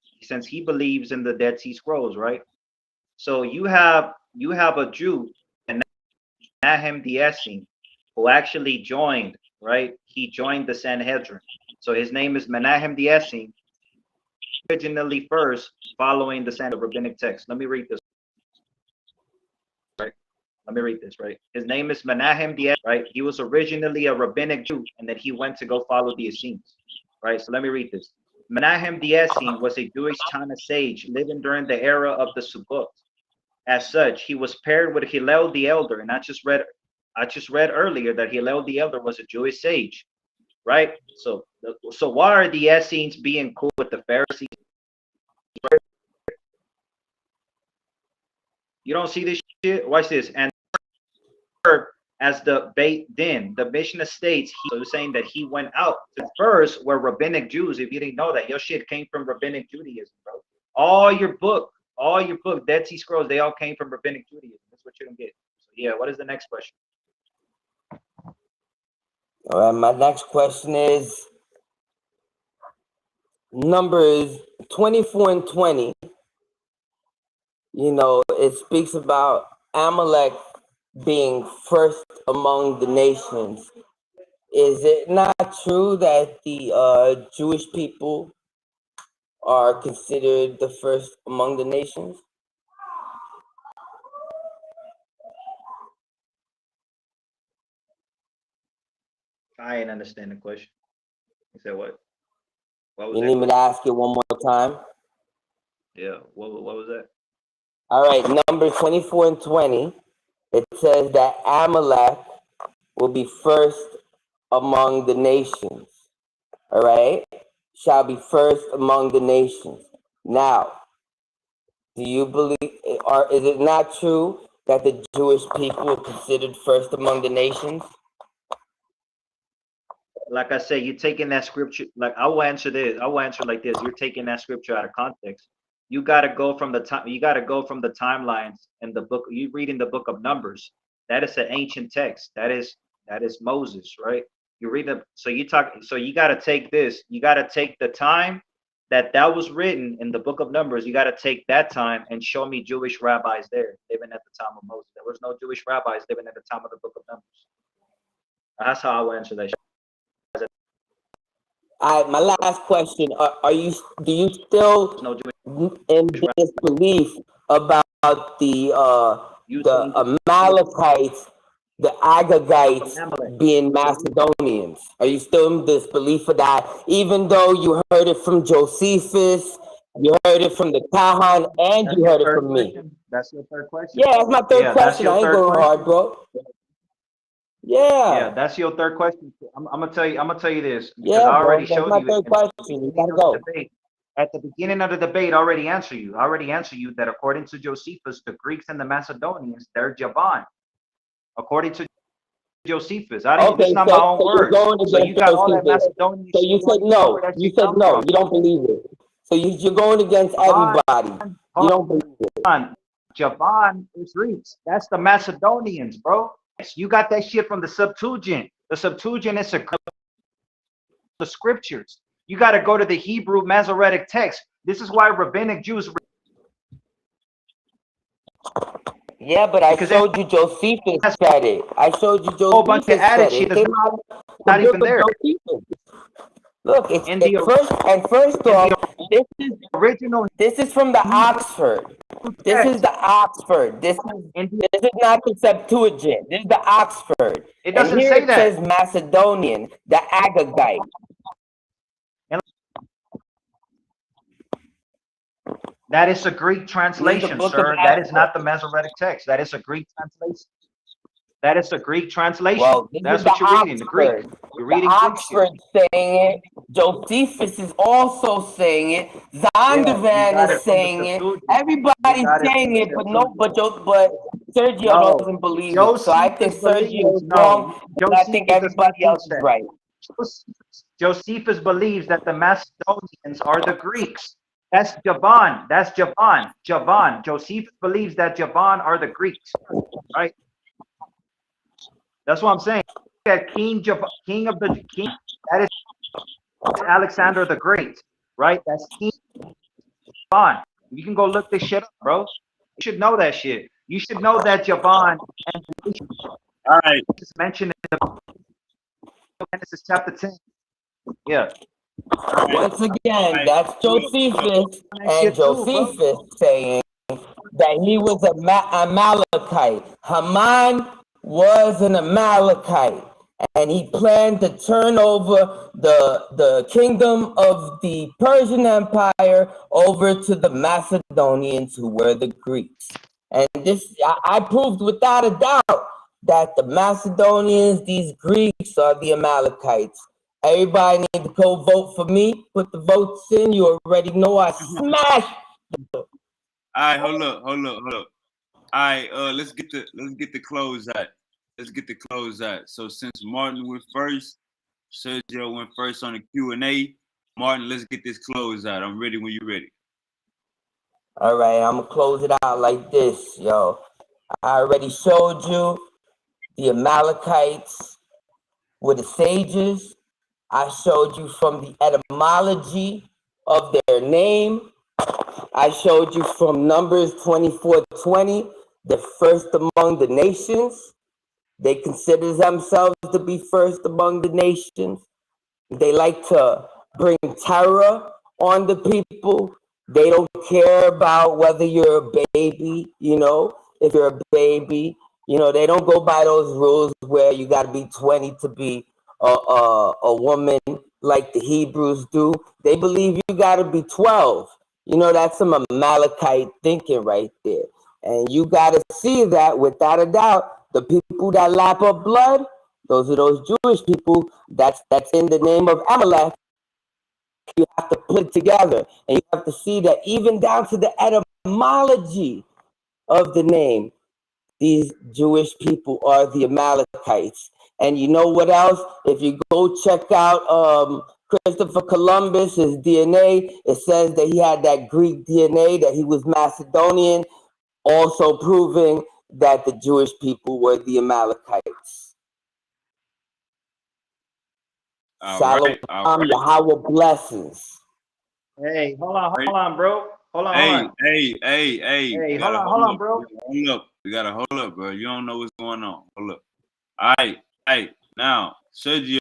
S4: Dead Sea Scrolls, right? So you have a Jew, Menahem the Essene, who actually joined, right? He joined the Sanhedrin. So his name is Menahem the Essene, originally first following the rabbinic text. Let me read this. Let me read this, right? His name is Menahem the Essene, right? He was originally a rabbinic Jew, and then he went to go follow the Essenes, right? So let me read this. Menahem the Essene was a Jewish Tana sage living during the era of the Sukkot. As such, he was paired with Hillel the Elder, and I just read earlier that Hillel the Elder was a Jewish sage, right? So why are the Essenes being cool with the Pharisees? You don't see this shit? Watch this. And as the Beit Din, the Mishnah states, he was saying that he went out to first were rabbinic Jews. If you didn't know that, your shit came from rabbinic Judaism, bro. All your book, Dead Sea Scrolls, they all came from rabbinic Judaism. That's what you don't get. So yeah, what is the next question?
S3: All right, my next question is Numbers 24 and 20. It speaks about Amalek being first among the nations. Is it not true that the Jewish people are considered the first among the nations?
S4: I didn't understand the question. You said what? What was
S3: You
S4: that
S3: need me to
S4: question?
S3: ask it one more time?
S4: Yeah. What was that?
S3: All right, Numbers 24 and 20. It says that Amalek will be first among the nations. All right? Shall be first among the nations. Now, do you believe, or is it not true that the Jewish people are considered first among the nations?
S4: Like I said, you're taking that scripture. Like I will answer this. I will answer like this. You're taking that scripture out of context. You got to go from the time. You got to go from the timelines in the book. You read in the book of Numbers. That is an ancient text. That is Moses, right? You read the. So you talk. So you got to take this. You got to take the time that was written in the book of Numbers. You got to take that time and show me Jewish rabbis there living at the time of Moses. There was no Jewish rabbis living at the time of the book of Numbers. That's how I will answer that.
S3: All right, my last question: do you still
S4: No Jewish
S3: in disbelief about the
S4: You saying
S3: Amalekites the Agagites
S4: Amalek.
S3: being Macedonians? Are you still in disbelief of that? Even though you heard it from Josephus, you heard it from the Kahan, and
S4: That's
S3: you
S4: your
S3: heard it
S4: third
S3: from me.
S4: question. That's your third question.
S3: Yeah, that's my third
S4: Yeah, that's
S3: question.
S4: your
S3: I ain't
S4: third
S3: going hard,
S4: question.
S3: bro.
S4: Yeah,
S3: Yeah,
S4: that's your third question. I'm gonna tell you. I'm gonna tell you this because
S3: yeah,
S4: I
S3: bro.
S4: already
S3: That's
S4: showed
S3: my
S4: you
S3: third
S4: at the
S3: question. You
S4: beginning
S3: gotta
S4: of the
S3: go.
S4: debate. At the beginning of the debate, I already answered you. I already answered you that according to Josephus, the Greeks and the Macedonians, they're Javan. According to Josephus, I didn't. This is
S3: Okay,
S4: not my
S3: so
S4: own
S3: you're
S4: words.
S3: going
S4: So you
S3: against
S4: got all that
S3: Josephus.
S4: Macedonian
S3: So
S4: shit
S3: you said
S4: on you. I don't know where
S3: no.
S4: that
S3: You
S4: shit
S3: said
S4: come
S3: no.
S4: from.
S3: You don't believe it. So you're going against
S4: Javan,
S3: everybody. You
S4: hold
S3: don't believe it.
S4: on. Javan is Greeks. That's the Macedonians, bro. You got that shit from the Septuagint. The Septuagint is the scriptures. You got to go to the Hebrew Masoretic text. This is why rabbinic Jews,
S3: Yeah, but I
S4: because it
S3: showed you Josephus
S4: has
S3: said it. I showed you
S4: a whole bunch of
S3: Josephus
S4: added
S3: said
S4: shit
S3: it.
S4: that's
S3: Came out of the
S4: not
S3: book
S4: even
S3: of
S4: there.
S3: Josephus. Look, it's
S4: In
S3: it
S4: the
S3: first
S4: in
S3: off,
S4: the
S3: this is
S4: original
S3: this is from the
S4: Hebrew
S3: Oxford. This is
S4: text,
S3: the Oxford.
S4: in
S3: This is not the Septuagint. This is the Oxford.
S4: it
S3: And
S4: doesn't
S3: here
S4: say
S3: it
S4: that.
S3: says Macedonian, the Agagite.
S4: And that is a Greek
S3: This is the
S4: translation,
S3: book of
S4: sir. That is
S3: Esther.
S4: not the Masoretic text. That is a Greek translation. That is a Greek translation.
S3: Well, this is
S4: That's
S3: the
S4: what you're reading, the Greek.
S3: Oxford.
S4: You're
S3: The
S4: reading Greek shit.
S3: Oxford saying it. Josephus is also saying it.
S4: Yeah, you
S3: Zondervan
S4: got
S3: is
S4: it from the
S3: saying it.
S4: Septuagint. You
S3: Everybody's
S4: got it from
S3: saying
S4: the
S3: it, but no,
S4: Septuagint.
S3: but Sergio
S4: No,
S3: doesn't believe it. So I think
S4: Josephus
S3: Sergio
S4: believes,
S3: is
S4: no,
S3: wrong, and I think
S4: Josephus does not
S3: everybody
S4: teach
S3: else is
S4: that.
S3: right.
S4: Josephus believes that the Macedonians are the Greeks. That's Javan. That's Javan. Javan. Josephus believes that Javan are the Greeks, right? That's what I'm saying. That king of the king, that is Alexander the Great, right? That's King Javan. You can go look this shit up, bro. You should know that shit. You should know that Javan and
S2: All right.
S4: is mentioned in Genesis chapter 10. Yeah.
S3: Once again, that's
S2: Hold up.
S3: Josephus,
S4: That
S3: and
S4: shit too, bro.
S3: Josephus saying that he was a Amalekite. Haman was an Amalekite, and he planned to turn over the kingdom of the Persian Empire over to the Macedonians, who were the Greeks. And this, I proved without a doubt that the Macedonians, these Greeks, are the Amalekites. Everybody need to go vote for me. Put the votes in. You already know I smashed.
S2: All right, hold up. All right, let's get the close out. Let's get the close out. So since Martin went first, Sergio went first on the Q&A. Martin, let's get this close out. I'm ready when you're ready.
S3: All right, I'm gonna close it out like this, yo. I already showed you the Amalekites were the sages. I showed you from the etymology of their name. I showed you from Numbers 24:20, the first among the nations. They consider themselves to be first among the nations. They like to bring terror on the people. They don't care about whether you're a baby, if you're a baby, they don't go by those rules where you got to be 20 to be a woman like the Hebrews do. They believe you got to be 12. That's some Amalekite thinking right there. And you got to see that without a doubt, the people that lap up blood, those are those Jewish people. That's in the name of Amalek. You have to put it together, and you have to see that even down to the etymology of the name, these Jewish people are the Amalekites. And you know what else? If you go check out Christopher Columbus, his DNA, it says that he had that Greek DNA, that he was Macedonian, also proving that the Jewish people were the Amalekites.
S2: All
S3: Shalom,
S2: right, all right.
S3: Yahweh blessings.
S4: Hey, hold on, bro. Hold
S2: Hey,
S4: on.
S2: hey.
S4: Hey,
S2: We gotta
S4: hold on,
S2: up.
S4: bro.
S2: Hold up. We gotta hold up, bro. You don't know what's going on. Hold up. All right. Now, Sergio,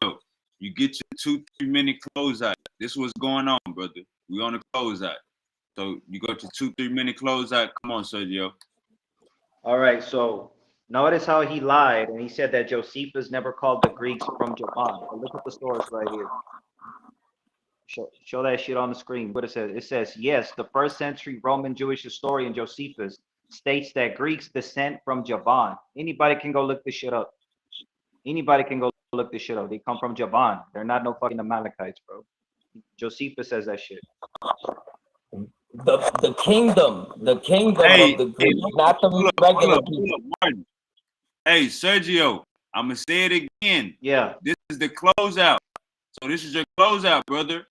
S2: you get your 2-3 minute closeout. This is what's going on, brother. We on the closeout. So you got your 2-3 minute closeout. Come on, Sergio.
S4: All right, so Notice how he lied and he said that Josephus never called the Greeks from Javan. But look at the source right here. Show that shit on the screen. What it says? It says, yes, the first century Roman Jewish historian Josephus states that Greeks descend from Javan. Anybody can go look this shit up. Anybody can go look this shit up. They come from Javan. They're not no fucking Amalekites, bro. Josephus says that shit.
S3: The kingdom
S2: Hey,
S3: of the
S2: hey,
S3: Greeks, not the regular people.
S2: hold up, Martin. Hey, Sergio, I'm gonna say it again.
S4: Yeah.
S2: This is the closeout. So this is your closeout, brother.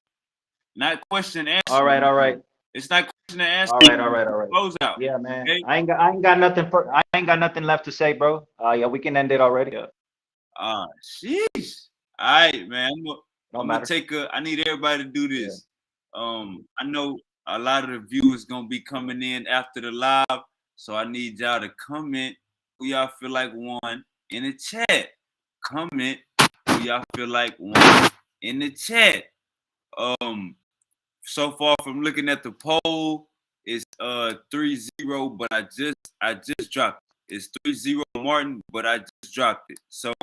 S2: Not question answer.
S4: All right.
S2: It's not question and answer.
S4: All right.
S2: Closeout.
S4: Yeah, man.
S2: Okay?
S4: I ain't got nothing left to say, bro. Yeah, we can end it already. Yeah.
S2: Sheesh. All right, man. I'm gonna
S4: matter.
S2: I need everybody to do this. I know a lot of the viewers gonna be coming in after the live, so I need y'all to comment who y'all feel like won in the chat. Comment who y'all feel like won in the chat. So far from looking at the poll, it's 3-0, but I just dropped it. It's 3-0 Martin, but I just dropped it. So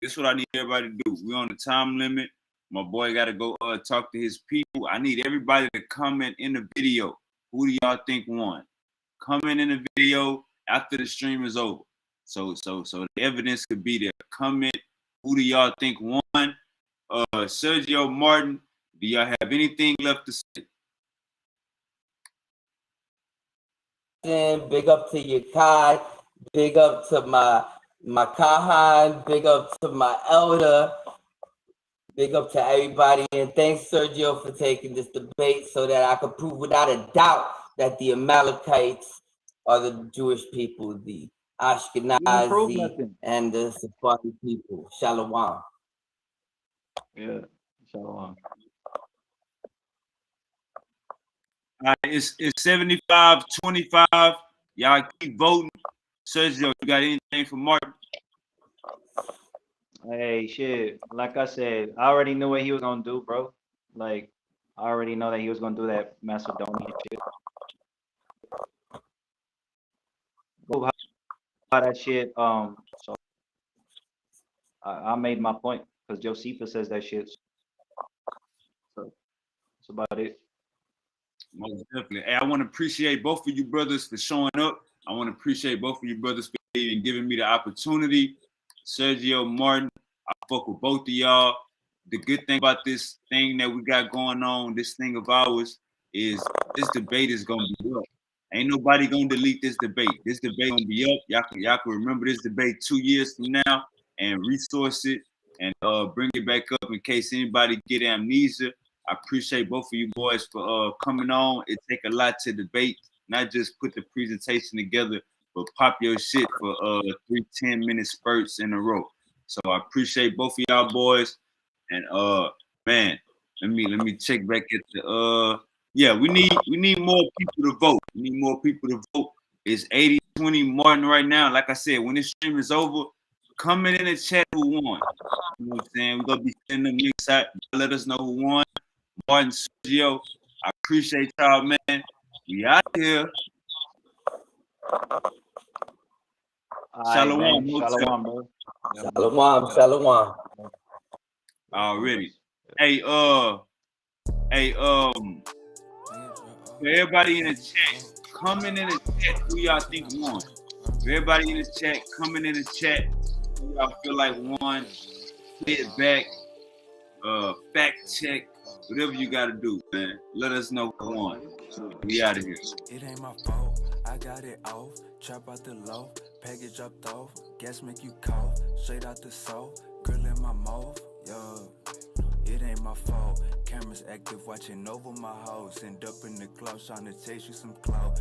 S2: this is what I need everybody to do. We're on the time limit. My boy got to go talk to his people. I need everybody to comment in the video. Who do y'all think won? Comment in the video after the stream is over. So the evidence could be there. Comment. Who do y'all think won? Sergio, Martin, do y'all have anything left to say?
S3: Big up to Yakai. Big up to my Kahan. Big up to my elder. Big up to everybody, and thanks, Sergio, for taking this debate so that I could prove without a doubt that the Amalekites are the Jewish people, the Ashkenazi and the Sephardi people. Shalom.
S4: Yeah, shalom.
S2: It's 75-25. Y'all keep voting. Sergio, you got anything for Martin?
S4: Hey, shit. Like I said, I already knew what he was gonna do, bro. Like, I already know that he was gonna do that Macedonian shit. Go how that shit. So I made my point because Josephus says that shit. So that's about it.
S2: Most definitely. Hey, I want to appreciate both of you brothers for showing up. I want to appreciate both of you brothers for even giving me the opportunity. Sergio, Martin, I fuck with both of y'all. The good thing about this thing that we got going on, this thing of ours, is this debate is gonna be up. Ain't nobody gonna delete this debate. This debate gonna be up. Y'all can remember this debate 2 years from now and resource it and bring it back up in case anybody get amnesia. I appreciate both of you boys for coming on. It take a lot to debate, not just put the presentation together, but pop your shit for 3 10-minute spurts in a row. So I appreciate both of y'all boys. And man, let me check back at the yeah, we need more people to vote. We need more people to vote. It's 80-20 Martin right now. Like I said, when this stream is over, comment in the chat who won. You know what I'm saying? We're gonna be sending them links out. Let us know who won. Martin, Sergio, I appreciate y'all, man. We out here. Shalom,
S4: shalom, bro.
S3: Shalom.
S2: Already. Hey, everybody in the chat, comment in the chat who y'all think won. Everybody in the chat, comment in the chat who y'all feel like won. Play it back, fact check, whatever you gotta do, man. Let us know who won. We out of here.
S1: It ain't my fault, I got it off. Trap out the low, package dropped off. Gas make you cough, straight out the soul. Girl in my mouth, yo. It ain't my fault. Cameras active, watching over my house. End up in the club, trying to chase you some clout.